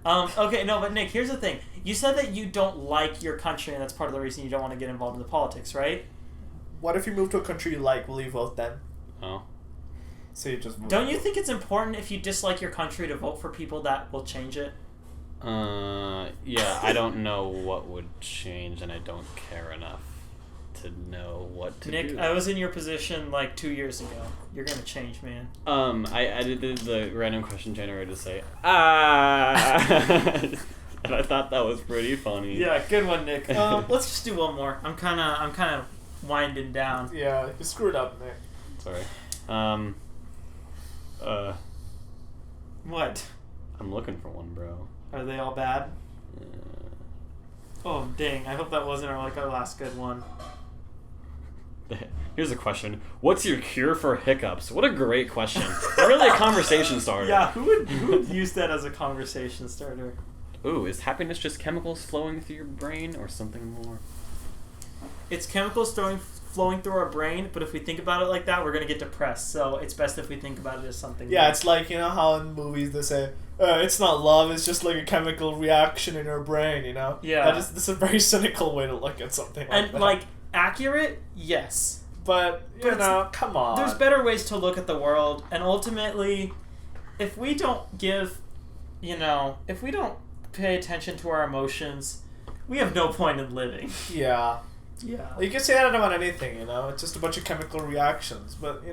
Okay, no, but Nick, here's the thing. You said that you don't like your country, and that's part of the reason you don't want to get involved in the politics, right? What if you move to a country you like? Will you vote then? Oh. So you just vote. Don't you think it's important if you dislike your country to vote for people that will change it? Yeah, I don't know what would change, and I don't care enough to know what to do. Nick, I was in your position like 2 years ago. You're gonna change, man. I did the random question generator to say, and I thought that was pretty funny. Yeah, good one, Nick. Let's just do one more. I'm kind of winding down. Yeah, you screwed up, Nick. Sorry. What? I'm looking for one, bro. Are they all bad? Oh, dang. I hope that wasn't our last good one. Here's a question. What's your cure for hiccups? What a great question. Really a conversation starter. Yeah, who would use that as a conversation starter? Ooh, is happiness just chemicals flowing through your brain or something more? It's chemicals flowing through our brain, but if we think about it like that, we're going to get depressed. So it's best if we think about it as something. Yeah, it's like, how in movies they say, it's not love, it's just like a chemical reaction in your brain, Yeah. This is a very cynical way to look at something like that. And, accurate? Yes. But come on. There's better ways to look at the world, and ultimately, if we don't if we don't pay attention to our emotions, we have no point in living. Yeah. Yeah. You can say that about anything, It's just a bunch of chemical reactions, but,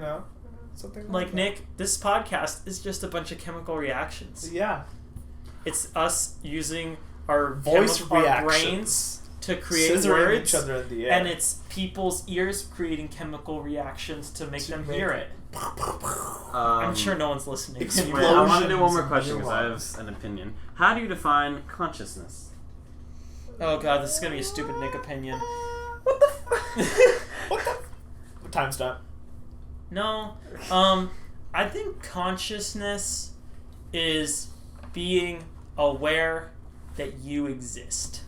something like that. Nick, this podcast is just a bunch of chemical reactions. Yeah. It's us using our Voice our reactions. brains to create Scissoring words, each other in the air. and it's people's ears creating chemical reactions to make them hear it. I'm sure no one's listening. Explosion. I want to do one more Explosions question in because I neurons. have an opinion. How do you define consciousness? Oh god, this is gonna be a stupid Nick opinion. What the time stop? No, I think consciousness is being aware that you exist.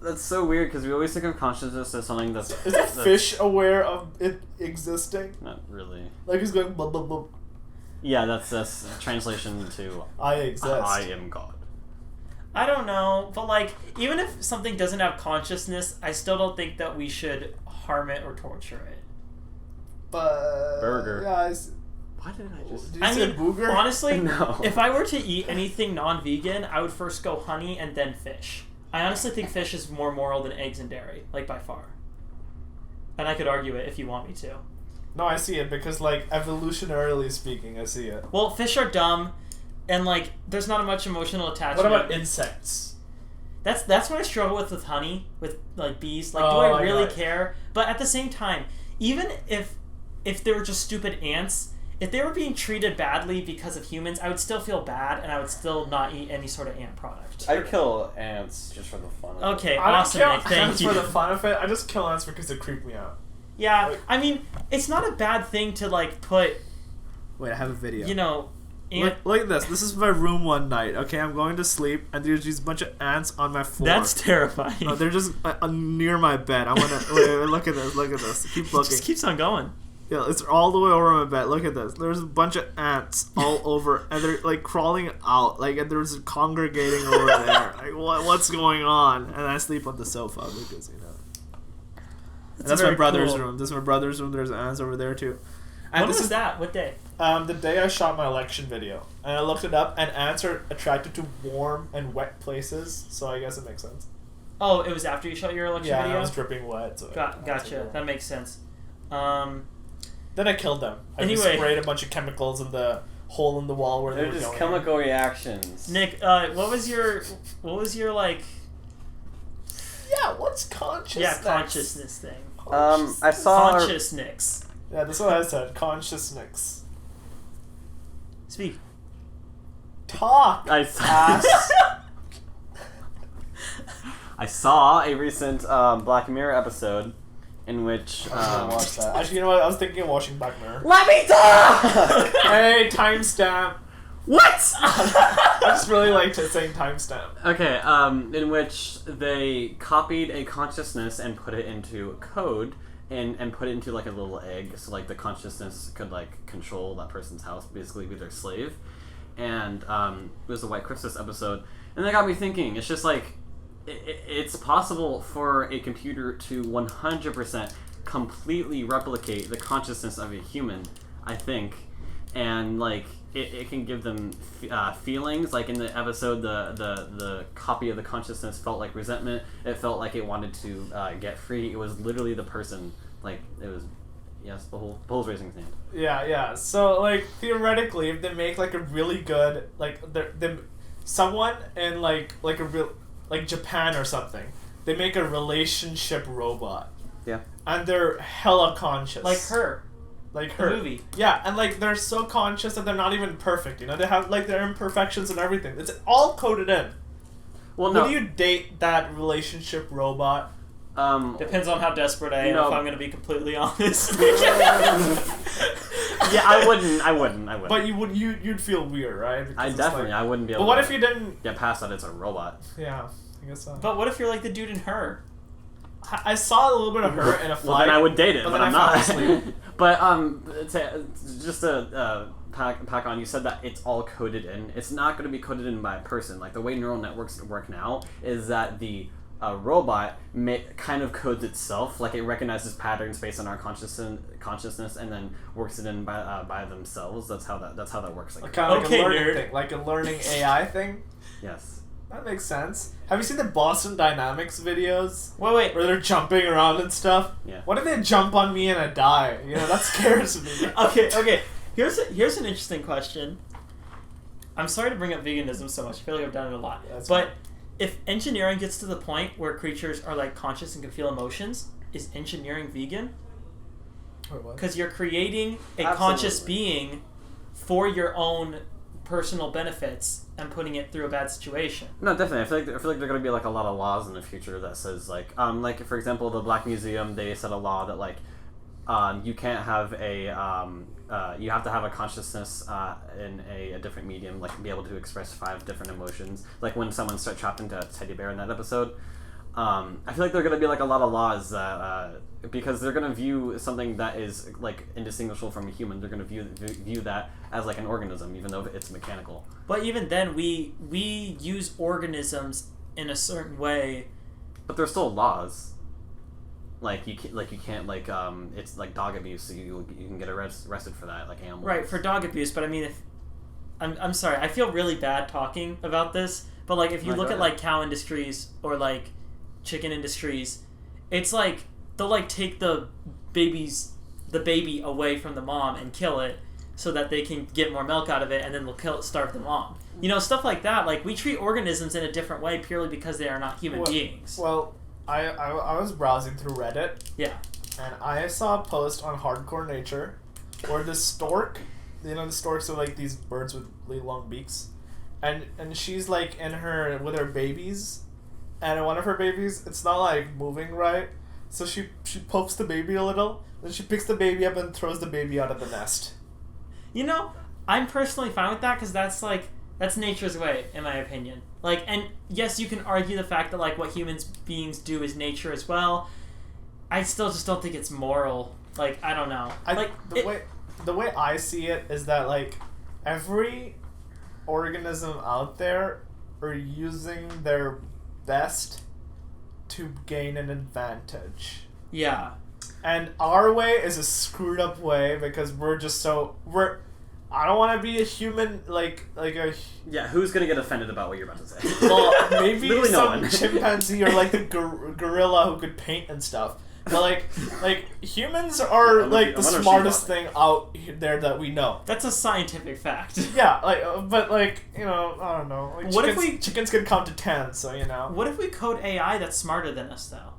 That's so weird because we always think of consciousness as something that's... Is a fish aware of it existing? Not really. Like he's going blah blah blah. Yeah, that's translation to I exist. I am God. I don't know, but even if something doesn't have consciousness, I still don't think that we should harm it or torture it. But Burger. guys, Why did I just... did you say booger? Honestly, No. if I were to eat anything non-vegan, I would first go honey and then fish. I honestly think fish is more moral than eggs and dairy, by far. And I could argue it if you want me to. No, I see it because evolutionarily speaking, I see it. Well, fish are dumb, and there's not much emotional attachment. What about insects? That's what I struggle with honey, with bees. Do Oh, I I really got it. care? But at the same time, even if they were just stupid ants, if they were being treated badly because of humans, I would still feel bad, and I would still not eat any sort of ant product. I kill ants just for the fun of it. Okay, I don't awesome, kill Nick. Thank ants you. for the fun of it. I just kill ants because they creep me out. Yeah, I mean, it's not a bad thing to put, Wait, I have a video. ant. Look at this. This is my room one night. Okay, I'm going to sleep, and there's these bunch of ants on my floor. That's terrifying. No, they're just near my bed. I want to wait. Look at this. Look at this. Keep It looking. just keeps on going. Yeah, it's all the way over my bed. Look at this. There's a bunch of ants all over, and they're crawling out. And there's congregating over there. What's going on? And I sleep on the sofa because And that's my very brother's cool. room. This is my brother's room. There's ants over there too. And What this was is that? What day? the day I shot my election video, and I looked it up, and ants are attracted to warm and wet places, so I guess it makes sense. Oh, it was after you shot your election Yeah, video? I was dripping wet. So Gotcha. That makes sense. Then I killed them. I just Anyway. sprayed a bunch of chemicals in the hole in the wall where they They're were just going. chemical reactions. Nick, what was your like Yeah, what's consciousness? consciousness thing? I saw. Consciousness. Yeah, that's what I said. Consciousness. Speak. Talk. I saw. Ass. I saw a recent Black Mirror episode in which. I was gonna watch that. Actually, you know what? I was thinking of watching Black Mirror. Let me talk. Hey, timestamp. What? I just really liked it saying timestamp. Okay, in which they copied a consciousness and put it into code and put it into like a little egg, so like the consciousness could like control that person's house, basically be their slave. And it was a White Christmas episode, and that got me thinking. It's just like it's possible for a computer to 100% completely replicate the consciousness of a human, I think, and like. It can give them feelings. Like in the episode, the copy of the consciousness felt like resentment. It felt like it wanted to get free. It was literally the person. Like it was, yes, Bull's raising his hand. Yeah. So like theoretically, if they make like a really good someone in like a real like Japan or something, they make a relationship robot. Yeah. And they're hella conscious. Like her. Like The her. movie. Yeah, and like they're so conscious that they're not even perfect. You know, they have like their imperfections and everything. It's all coded in. Well, no. Would you date that relationship robot? Depends on how desperate I am, No. if I'm going to be completely honest. Yeah, I wouldn't. But you'd feel weird, right? Because I it's definitely, like- I wouldn't be able But what to if you didn't? get past that it's a robot. Yeah, I guess so. But what if you're like the dude in Her? I saw a little bit of her in a Well, flight. then I would date it, but but then I'm I not. fell asleep. But just to pack on, you said that it's all coded in. It's not going to be coded in by a person. Like the way neural networks work now is that the robot kind of codes itself. Like it recognizes patterns based on our consciousness, and then works it in by themselves. That's how that works. Like, Kind of like Okay, a learning nerd. thing, like a learning AI thing. yes. That makes sense. Have you seen the Boston Dynamics videos? Wait. Where they're jumping around and stuff? Yeah. What if they jump on me and I die? You know, that scares me. Okay. Here's an interesting question. I'm sorry to bring up veganism so much. I feel like I've done it a lot. That's But fine. if engineering gets to the point where creatures are like conscious and can feel emotions, is engineering vegan? Wait, what? Because you're creating a Absolutely. conscious being for your own personal benefits and putting it through a bad situation. No, definitely. I feel like there are going to be like a lot of laws in the future that says like for example, the Black Museum, they set a law that like you can't have you have to have a consciousness in a different medium, like be able to express 5 different emotions. Like when someone's trapped into a teddy bear in that episode. I feel like there are going to be like a lot of laws that because they're going to view something that is like indistinguishable from a human. They're going to view that as like an organism, even though it's mechanical. But even then, we use organisms in a certain way. But there's still laws. Like you can't it's like dog abuse, so you can get arrested for that, like animals. Right, for dog abuse, but I mean, if I'm sorry, I feel really bad talking about this, but like if you No, look go at ahead. like cow industries or like chicken industries, it's like they'll like take the baby away from the mom and kill it so that they can get more milk out of it, and then they'll starve the mom. You know, stuff like that. Like we treat organisms in a different way purely because they are not human beings. Well, I was browsing through Reddit, Yeah. and I saw a post on Hardcore Nature where this stork, you know, the storks are like these birds with really long beaks, and she's like with her babies, and one of her babies, it's not like moving right, so she pokes the baby a little, then she picks the baby up and throws the baby out of the nest. You know, I'm personally fine with that because that's nature's way, in my opinion. Like, and yes, you can argue the fact that like what humans beings do is nature as well. I still just don't think it's moral. Like, I don't know. The way I see it is that like every organism out there are using their best to gain an advantage. Yeah. And our way is a screwed up way because we're just so I don't want to be a human like a Yeah, who's gonna get offended about what you're about to say? well maybe Literally no some one. chimpanzee or like the gorilla who could paint and stuff. But like humans are I'm like gonna the shoot smartest on thing out there that we know. That's a scientific fact. Yeah, like but like I don't know. Like What if chickens can count to 10, so What if we code AI that's smarter than us though?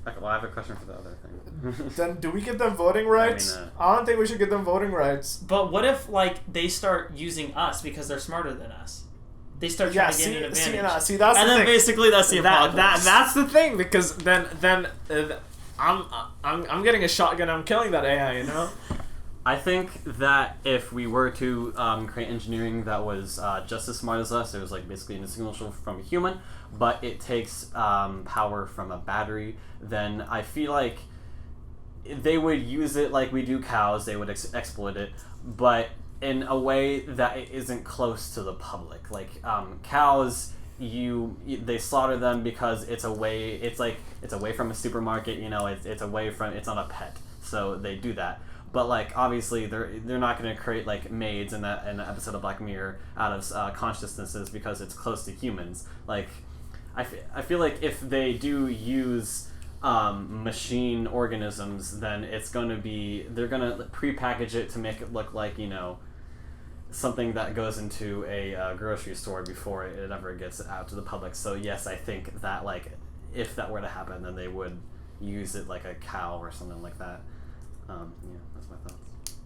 Okay, well, I have a question for the other thing. Then do we get them voting rights? I don't think we should get them voting rights. But what if like they start using us because they're smarter than us? They start trying to gain an advantage. See, that's and the then thing. basically that's the apocalypse. That's the thing because then I'm getting a shotgun. I'm killing that AI. I think that if we were to create engineering that was just as smart as us, it was like basically indistinguishable from a human, but it takes power from a battery, then I feel like they would use it like we do cows. They would exploit it, but in a way that it isn't close to the public. Like cows, they slaughter them because it's away. It's away from a supermarket. It's away from. It's not a pet, so they do that. But like obviously they're not going to create like maids in an episode of Black Mirror out of consciousnesses because it's close to humans. Like I feel like if they do use machine organisms, then it's going to be they're going to prepackage it to make it look like something that goes into a grocery store before it ever gets out to the public. So yes, I think that like if that were to happen, then they would use it like a cow or something like that. Yeah, that's my thoughts.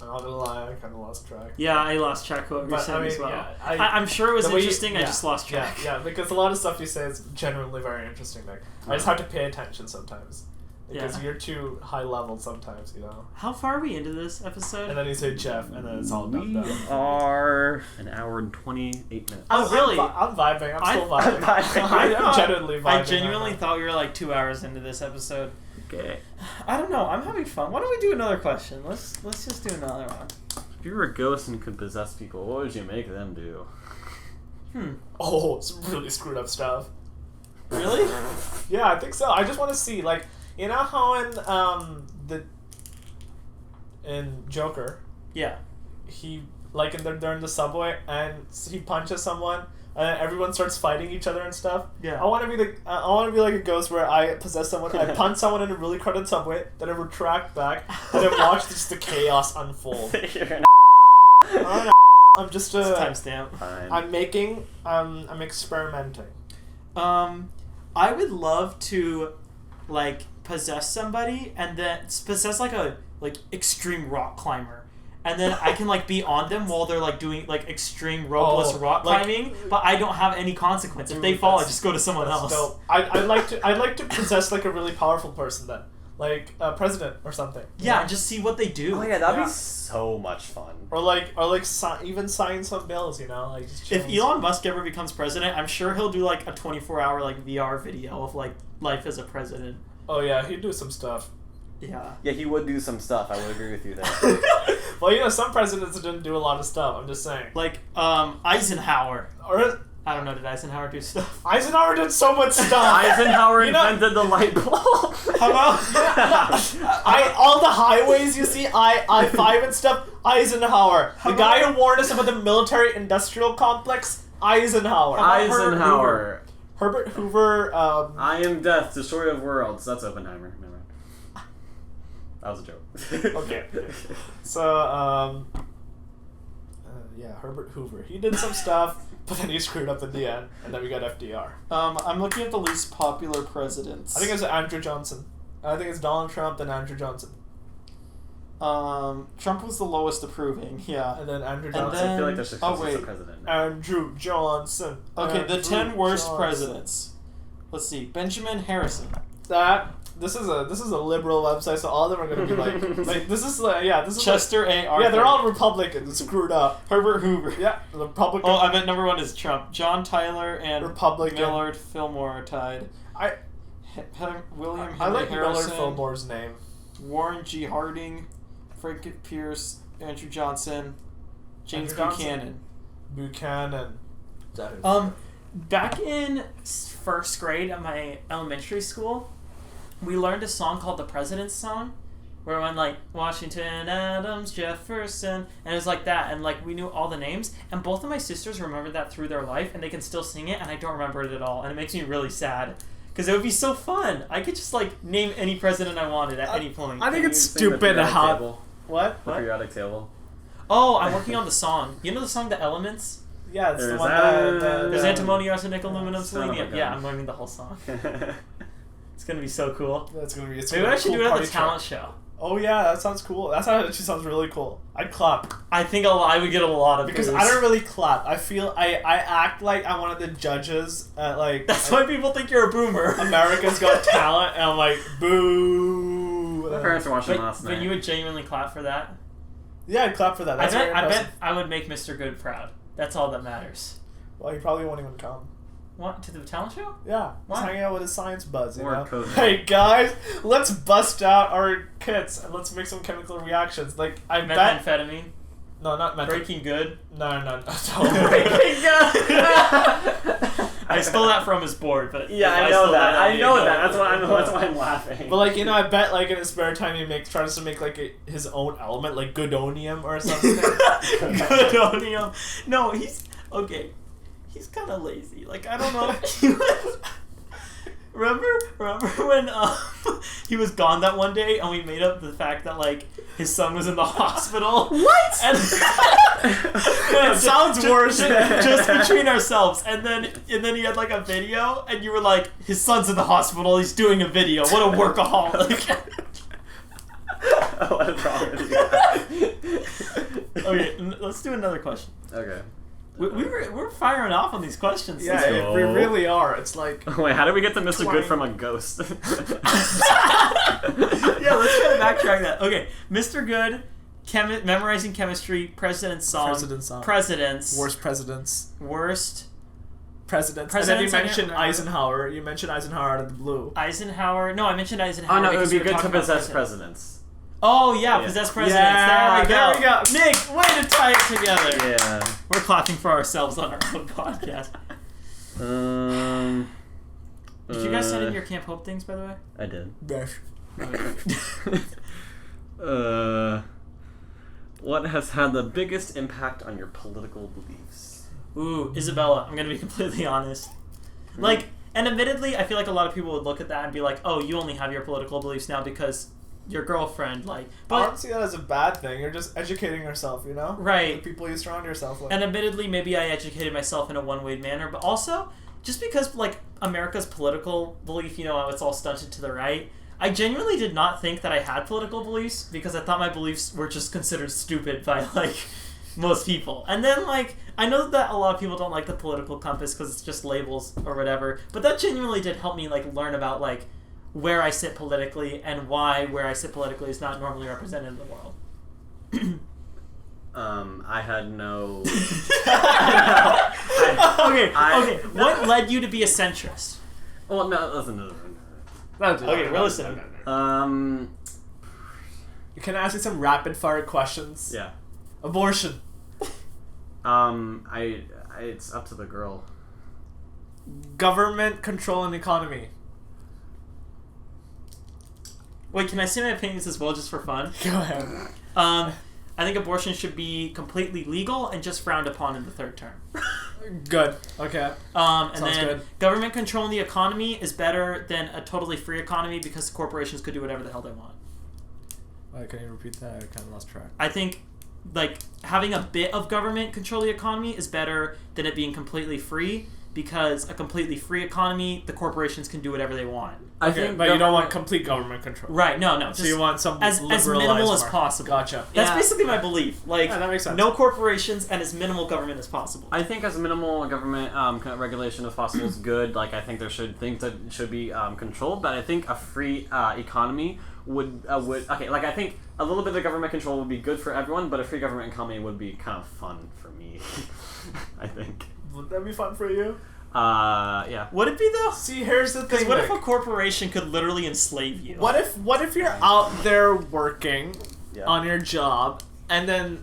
I'm not gonna lie, I kind of lost track. Yeah, I lost track of what you're saying as well. Yeah, I'm sure it was interesting. I just lost track. Yeah, because a lot of stuff you say is genuinely very interesting. Like I just have to pay attention sometimes because you're too high level sometimes. How far are we into this episode? And then you say Jeff, and then it's all done. We are an hour and 28 minutes. Oh, really? I'm vibing. I'm still vibing. I'm genuinely vibing. I genuinely thought we were like 2 hours into this episode. Okay. I don't know. I'm having fun. Why don't we do another question? Let's just do another one. If you were a ghost and could possess people, what would you make them do? Oh, some really screwed up stuff. Really? Yeah, I think so. I just want to see, like, you know how in Joker, Yeah. he they're in the subway and he punches someone and everyone starts fighting each other and stuff. Yeah. I want to be like a ghost where I possess someone, I punch someone in a really crowded subway, then I retract back, and then watch just the chaos unfold. I'm just a timestamp. I'm experimenting. I would love to like possess somebody and then possess like a extreme rock climber. And then I can like be on them while they're like doing like extreme ropeless rock climbing, but I don't have any consequence. If they fall, I just go to someone else. Dope. I'd like to possess like a really powerful person then, like a president or something. Yeah, and just see what they do. Oh yeah, that'd be so much fun. Or even sign some bills, like just if Elon Musk ever becomes president, I'm sure he'll do like a 24-hour like VR video of like life as a president. Oh yeah, he'd do some stuff. Yeah. Yeah, he would do some stuff. I would agree with you there. Well, some presidents didn't do a lot of stuff. I'm just saying. Like Eisenhower. Or I don't know. Did Eisenhower do stuff? Eisenhower did so much stuff. Eisenhower invented the light bulb. How about all the highways you see, I-5 and stuff. Eisenhower, the guy who warned us about the military-industrial complex. Eisenhower. Herbert Hoover. I am death, destroyer of worlds. That's Oppenheimer. Never mind. That was a joke. Okay. So, yeah, Herbert Hoover. He did some stuff, but then he screwed up in the end, and then we got FDR. I'm looking at the least popular presidents. I think it's Andrew Johnson. I think it's Donald Trump and Andrew Johnson. Trump was the lowest approving, yeah. And then Andrew Johnson. I feel like there's a president now. Andrew Johnson. Okay, Andrew the 10 worst Johnson. presidents. Let's see. Benjamin Harrison. This is a liberal website, so all of them are going to be like this is Chester A. Arthur. Yeah, they're all Republicans, screwed up. Herbert Hoover. Yeah, Republican. Oh, I bet number one is Trump. John Tyler and Republican. Millard Fillmore are tied. William Henry I like Harrison. Millard Fillmore's name. Warren G. Harding, Frank Pierce, Andrew Johnson, James Buchanan. Buchanan. Back in first grade at my elementary school, we learned a song called the President's Song. where when like Washington, Adams, Jefferson, and it was like that, and like we knew all the names, and both of my sisters remembered that through their life, and they can still sing it, and I don't remember it at all, and it makes me really sad. Because it would be so fun. I could just like name any president I wanted at any point. I think Can it's you sing the stupid periodic how. table? What? The periodic table. Oh, I'm working on the song. You know the song The Elements? Yeah, it's the There's one There's that. antimony, arsenic, aluminum, Son of a selenium. gun. Yeah, I'm learning the whole song. It's gonna be so cool. That's gonna be. Maybe I should do it at the talent show. Oh yeah, that sounds cool. That actually sounds really cool. I'd clap I think I would get a lot of because boos. I don't really clap. I feel I act like I'm one of the judges at like. That's why people think you're a boomer. America's Got Talent, and I'm like, boo. My parents were watching last But night. you would genuinely clap for that. Yeah, I'd clap for that. That's very I impressive. bet I would make Mr. Good proud. That's all that matters. Well, he probably won't even come. What, to the talent show? Yeah, he's Why? hanging out with his science buds, you Or know? COVID. Hey, guys, let's bust out our kits and let's make some chemical reactions. Like, I bet... Methamphetamine. No, not meth. Breaking Good. No. Breaking Good. I stole that from his board, but Yeah, I stole know that. out I of know you. that. That's why I'm laughing. But, like, you know, I bet, like, in his spare time he tries to make, like, his own element, like Goodonium or something. Goodonium. No, he's... Okay. He's kind of lazy. Like, I don't know if he was... Remember when he was gone that one day and we made up the fact that like his son was in the hospital? What? And It sounds worse. Just between ourselves, and then he had like a video, and you were like, his son's in the hospital. He's doing a video. What a workaholic. What is wrong with you? Okay, let's do another question. Okay. We're firing off on these questions. Yeah, This- go. we really are. It's like... Wait, how did we get to Mr. 20. Good from a ghost? Yeah, let's try to backtrack that. Okay, Mr. Good, memorizing chemistry, president's song, presidents, Worst presidents. worst Presidents. Presidents, And then you I can't mentioned remember. Eisenhower. You mentioned Eisenhower out of the blue. Eisenhower. No, I mentioned Eisenhower. Oh no, it would because be we were good to talking about possess presidents. presidents. Oh yeah, Yeah. possess presidents. Yeah, there we go. there Nick, way to tie it together. Yeah. We're clapping for ourselves on our own podcast. Did you guys send in your Camp Hope things, by the way? I did. Besh. What has had the biggest impact on your political beliefs? Ooh, Isabella, I'm gonna be completely honest. Like, and admittedly, I feel like a lot of people would look at that and be like, oh, you only have your political beliefs now because your girlfriend, like... I But, don't see that as a bad thing. You're just educating yourself, you know? Right. The people you surround yourself with. and admittedly, maybe I educated myself in a one-way manner, but also, just because, like, America's political belief, you know, it's all stunted to the right, I genuinely did not think that I had political beliefs because I thought my beliefs were just considered stupid by, like, most people. And then, like, I know that a lot of people don't like the political compass because it's just labels or whatever, but that genuinely did help me, like, learn about, like, where I sit politically and why where I sit politically is not normally represented in the world. I had no... Okay. What led you to be a centrist? Well, no, listen. Okay, we're listening. Can I ask you some rapid fire questions? Yeah. Abortion. It's up to the girl. Government control and economy. Wait, can I say my opinions as well, just for fun? Go ahead. I think abortion should be completely legal and just frowned upon in the third term. Good. Okay. And Sounds then good. government controlling the economy is better than a totally free economy because corporations could do whatever the hell they want. Wait, can you repeat that? I kind of lost track. I think, like, having a bit of government control the economy is better than it being completely free because a completely free economy, the corporations can do whatever they want. I Okay, think but you don't want complete government control. Right, no. So you want some as liberalized minimal as market. possible. Gotcha. That's Yeah. basically my belief. Like, Yeah, that makes sense. no corporations and as minimal government as possible. I think as minimal government kind of regulation as possible is good. Like, I think there should things that should be controlled, but I think a free economy would okay. Like, I think a little bit of government control would be good for everyone, but a free government economy would be kind of fun for me. I think. Would that be fun for you? Yeah. Would it be though? See, here's the Because thing. what if Nick. a corporation could literally enslave you? What if you're out there working Yeah. on your job and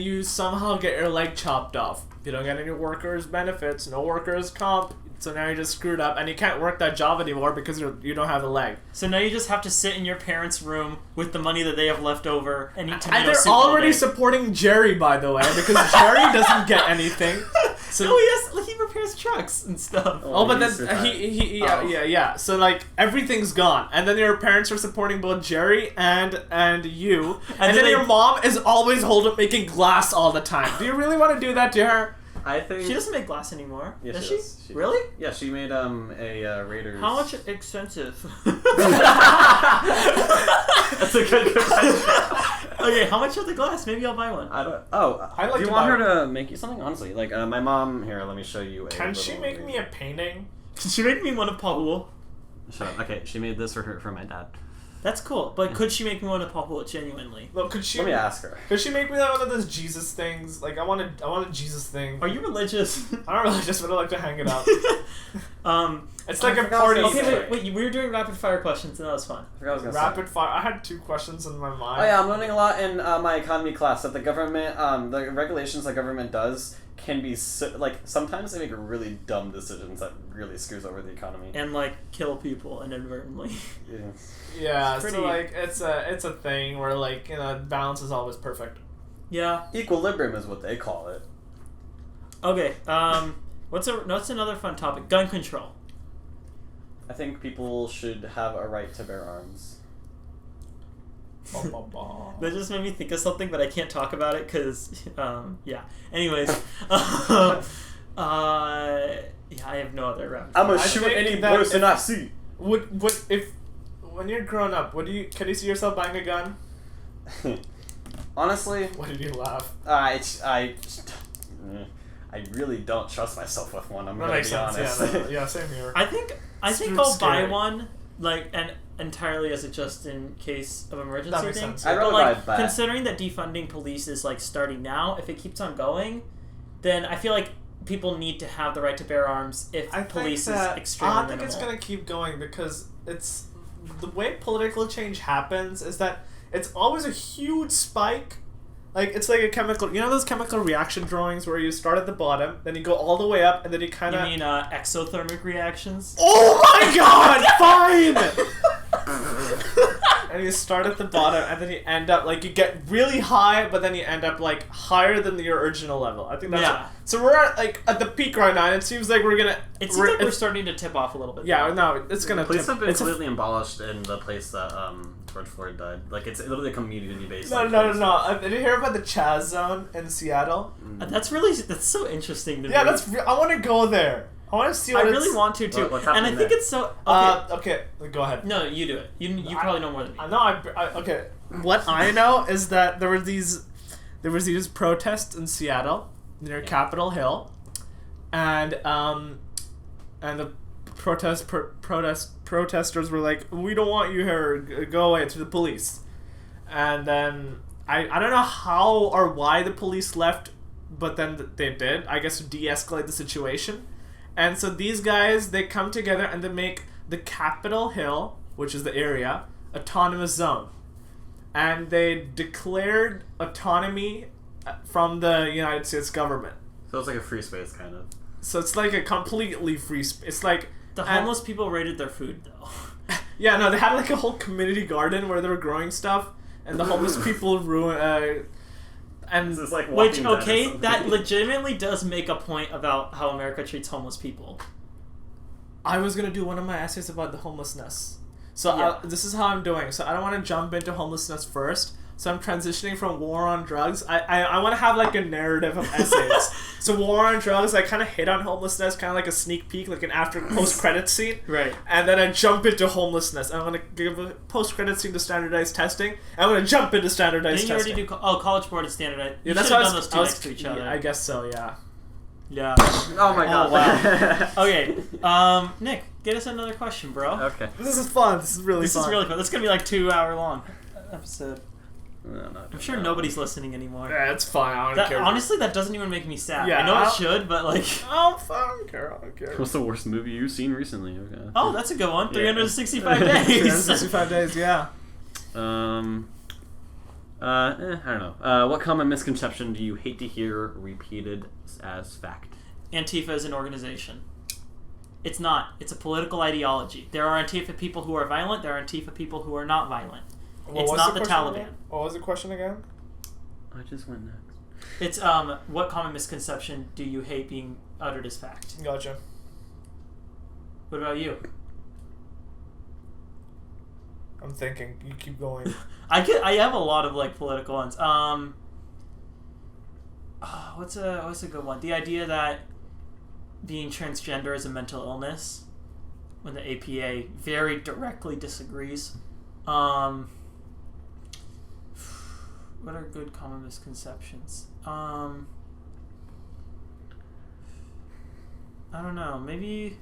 you somehow get your leg chopped off? You don't get any workers' benefits, no workers' comp, So now you're just screwed up, and you can't work that job anymore because you don't have a leg. So now you just have to sit in your parents' room with the money that they have left over and eat tomato And they're soup all already day. supporting Jerry, by the way, because Jerry doesn't get anything. So No, he repairs trucks and stuff. Oh, but he's then retired. yeah. So like everything's gone, and then your parents are supporting both Jerry and you, and then your mom is always making glass all the time. Do you really want to do that to her? I think She doesn't make glass anymore. Yeah, does she she? does. She Really? Yeah, she made a Raiders. How much expensive? That's a good question. Okay, how much are the glass? Maybe I'll buy one. I don't. Oh, I'd like do you to want buy her to make you something? Honestly, like my mom. Here, let me show you. Can she make me a painting? Can she make me one of Paul? Shut up. Okay, she made this for my dad. That's cool, but could she make me one of Paul genuinely? Look, could she? Let me ask her. Could she make me one of those Jesus things? Like I want a Jesus thing. Are you religious? I'm not religious, but I like to hang it up. It's like I a forgot what I party. was gonna Okay, wait, we were doing rapid fire questions and that was fun. I forgot what I was gonna say. Rapid fire. I had 2 questions in my mind. Oh yeah, I'm learning a lot in my economy class that the government, the regulations the government does can be sometimes they make really dumb decisions that really screws over the economy. And like kill people inadvertently. Yeah. Yeah, It's pretty- so like it's a thing where like balance is always perfect. Yeah. Equilibrium is what they call it. Okay. What's another fun topic? Gun control. I think people should have a right to bear arms. That just made me think of something, but I can't talk about it because, yeah. Anyways, yeah, I have no other rapid I'm gonna I shoot think any that person I see. Would if when you're grown up, can you see yourself buying a gun? Honestly, Why did you laugh? I really don't trust myself with one. I'm That gonna makes be sense. honest. Yeah, same here. I think Screw I'll buy scary. one, like, and entirely as a just in case of emergency That makes thing. sense. I'd But rather like, buy a bat. considering that defunding police is like starting now, if it keeps on going, then I feel like people need to have the right to bear arms if I police think that, is extremely I don't think minimal. it's gonna keep going because it's the way political change happens is that it's always a huge spike. Like it's like a chemical. You know those chemical reaction drawings where you start at the bottom, then you go all the way up, and then you kind You of. mean exothermic reactions? Oh my god! Fine. And you start at the bottom, and then you end up like you get really high, but then you end up like higher than your original level. I think that's Yeah. so we're at the peak right now, and it seems like we're gonna. It seems like we're starting to tip off a little bit. Yeah, no, it's gonna. Police have been it's a- completely abolished in the place that George Floyd died. Like it's literally a community-based. No. Did you hear about the Chaz Zone in Seattle? That's so interesting to me. Yeah, I want to go there. I want to see I what really want to too, What's and I happening think there? it's so. Okay, Okay, go ahead. no, you do it. You probably know more than me. I know. Okay. What I know is that there was these protests in Seattle near Capitol Hill, and the protesters were like, "We don't want you here. Go away," to the police, and then I don't know how or why the police left, but then they did. I guess to de-escalate the situation, and so these guys they come together and they make the Capitol Hill, which is the area, autonomous zone. And they declared autonomy from the United States government. So it's like a free space, kind of. So it's like a completely free space. It's like... The homeless people raided their food, though. Yeah, no, they had like a whole community garden where they were growing stuff, and the homeless people ruined... and This is like Which, Walking Dead or okay, something. that legitimately does make a point about how America treats homeless people. I was going to do one of my essays about the homelessness. So Yeah. this is how I'm doing. So I don't want to jump into homelessness first. So I'm transitioning from war on drugs. I want to have like a narrative of essays. So war on drugs, I kind of hit on homelessness, kind of like a sneak peek, like an after post-credit scene. Right. And then I jump into homelessness. I'm going to give a post-credit scene to standardized testing. I'm going to jump into standardized Didn't you testing. already do... College Board is standardized. Yeah, You that's should have what done those two next to each other. Yeah, I guess so, yeah. Yeah. Oh my god. wow. Okay. Nick, get us another question, bro. Okay. This is fun. This is really This fun. is really fun. This is going to be like 2 hour long episode. No, I'm sure nobody's listening anymore. Yeah, it's fine. I don't care. Honestly, that doesn't even make me sad. Yeah, I know I'll- it should, but like... I don't care. I don't care. What's the worst movie you've seen recently? Okay. Oh, that's a good one. Yeah. 365 days. 365 days, yeah. I don't know. What common misconception do you hate to hear repeated as fact? Antifa is an organization. It's not. It's a political ideology. There are Antifa people who are violent. There are Antifa people who are not violent. It's not the Taliban. Again? What was the question again? I just went next. It's what common misconception do you hate being uttered as fact? Gotcha. What about you? I'm thinking. You keep going. I have a lot of like political ones. What's a good one? The idea that being transgender is a mental illness, when the APA very directly disagrees. What are good common misconceptions? I don't know. Maybe.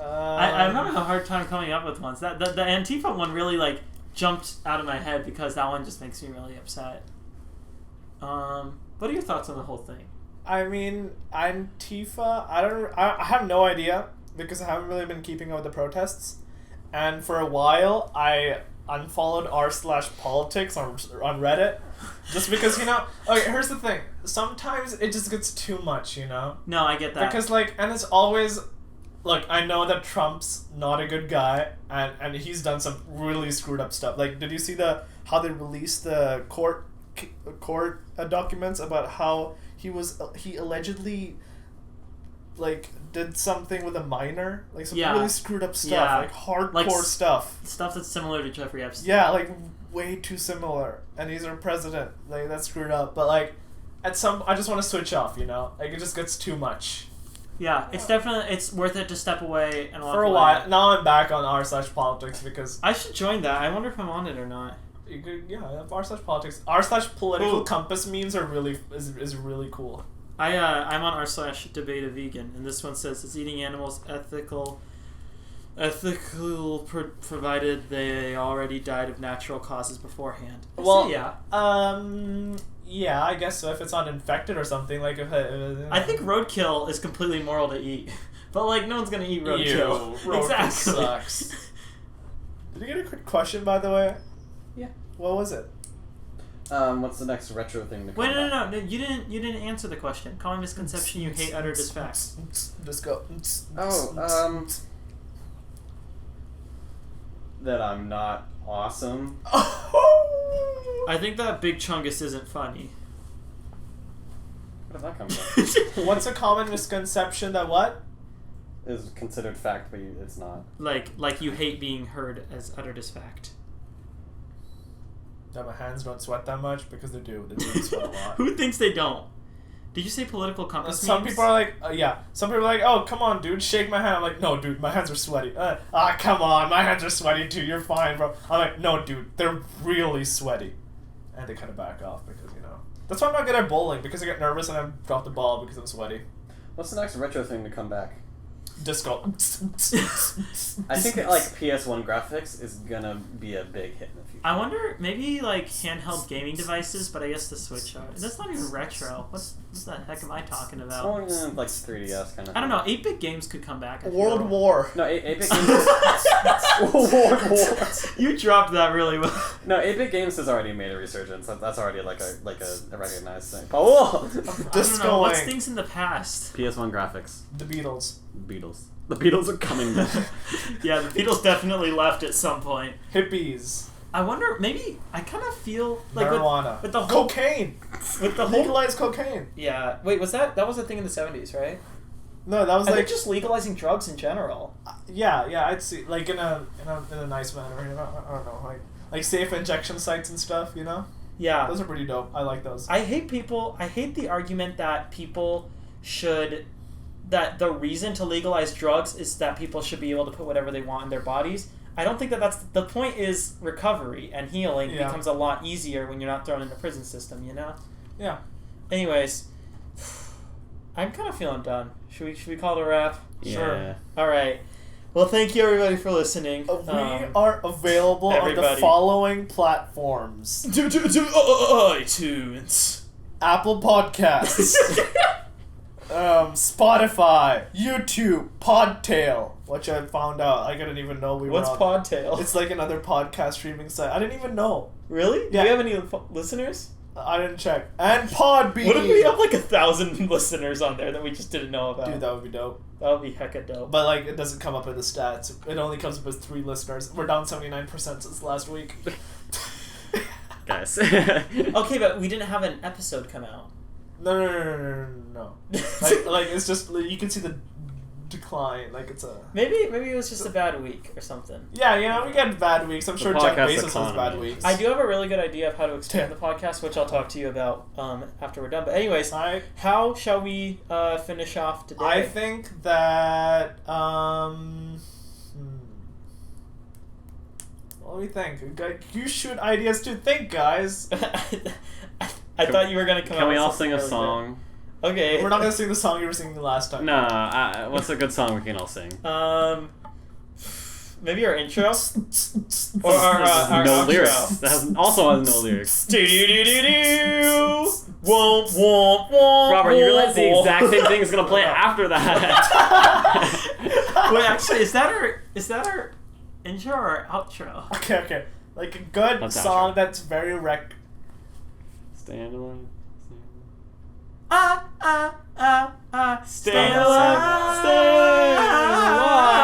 I'm having a hard time coming up with ones. The Antifa one really like jumped out of my head because that one just makes me really upset. What are your thoughts on the whole thing? I mean, Antifa. I have no idea because I haven't really been keeping up with the protests, and for a while I unfollowed r/politics on Reddit, just because Okay, here's the thing. Sometimes it just gets too much, No, I get that. Because and it's always. Look, I know that Trump's not a good guy, and he's done some really screwed up stuff. Like, did you see how they released the court documents about how he allegedly did something with a minor, some really screwed up stuff, hardcore stuff that's similar to Jeffrey Epstein. Yeah, way too similar, and he's our president. That's screwed up. But I just want to switch off. It just gets too much. Yeah, it's worth it to step away and walk for a away. while. Now I'm back on r/politics because I should join that. I wonder if I'm on it or not. You could, r/politics. r/political compass memes are really is really cool. I'm on r/debate a vegan, and this one says, is eating animals ethical provided they already died of natural causes beforehand? Well, yeah. Yeah, I guess so. If it's not infected or something, I think roadkill is completely moral to eat, but no one's gonna eat roadkill. Roadkill Exactly. sucks. Did you get a quick question, by the way? Yeah. What was it? What's the next retro thing to come Wait, back? no. You didn't answer the question. Common misconception you hate uttered as fact. Let's go. That I'm not awesome. I think that Big Chungus isn't funny. Where did that come from? What's a common misconception that what? Is considered fact, but it's not. Like you hate being heard as uttered as fact. That my hands don't sweat that much because they do. They do sweat a lot. Who thinks they don't? Did you say political compass Some memes? people are yeah. Some people are oh, come on, dude, shake my hand. I'm like, no, dude, my hands are sweaty. Come on, my hands are sweaty too. You're fine, bro. I'm like, no, dude, they're really sweaty. And they kind of back off because, That's why I'm not good at bowling, because I get nervous and I drop the ball because I'm sweaty. What's the next retro thing to come back? Disco. I think PS1 graphics is gonna be a big hit in the future. I wonder, maybe handheld gaming devices, but I guess the Switch are. That's not even retro. What the heck am I talking about? More than 3DS kind of. I don't know. 8-bit games could come back. World War. No, 8-bit games. World War. You dropped that really well. No, 8-bit games has already made a resurgence. That's already a recognized thing. Oh, I don't know. What's things in the past? PS1 graphics. The Beatles. The Beatles are coming back. Yeah, the Beatles definitely left at some point. Hippies. I wonder, maybe, I kind of feel marijuana. With the whole cocaine. With the whole legalized cocaine. Yeah. Wait, that was a thing in the 70s, right? No, that was I think just legalizing drugs in general. Yeah, I'd see in a nice manner. I don't know, safe injection sites and stuff. Yeah. Those are pretty dope. I like those. I hate the argument that that the reason to legalize drugs is that people should be able to put whatever they want in their bodies. I don't think that's the point. Is recovery and healing becomes a lot easier when you're not thrown in the prison system, Yeah. Anyways, I'm kind of feeling done. Should we call it a wrap? Yeah. Sure. All right. Well, thank you everybody for listening. We are available on the following platforms: iTunes, Apple Podcasts, Spotify, YouTube, Podtail, which I found out I didn't even know we were on. What's Podtail? It's another podcast streaming site. I didn't even know. Really? Yeah. Do we have any listeners? I didn't check. And Podbean. What if we have like 1,000 listeners on there that we just didn't know about? Dude, that would be dope. That would be hecka dope. But like, it doesn't come up in the stats. It only comes up as 3 listeners. We're down 79% since last week. Guys. Okay, but we didn't have an episode come out. No. like it's just you can see the decline. Like it's a Maybe it was just a bad week or something. yeah. You know, we get bad weeks. I'm sure Jeff podcast Bezos has bad economy. weeks. I do have a really good idea of how to expand the podcast, which I'll talk to you about after we're done. But anyways, how shall we finish off today? I think that what do we think? You shoot ideas to think, guys. I thought you were gonna come out. Can we with all something sing a really song? good. Okay. We're not gonna sing the song you were singing last time. No, what's a good song we can all sing? Maybe our intro or our no outro. lyrics. That also has no lyrics. Womp womp womp. Robert, you realize the womp, exact same thing is gonna play after that. Wait, actually, is that our intro or our outro? Okay. Like a good That's song outro. that's very rec. Stand alone. Stay Stay alive. alive. Stay alive.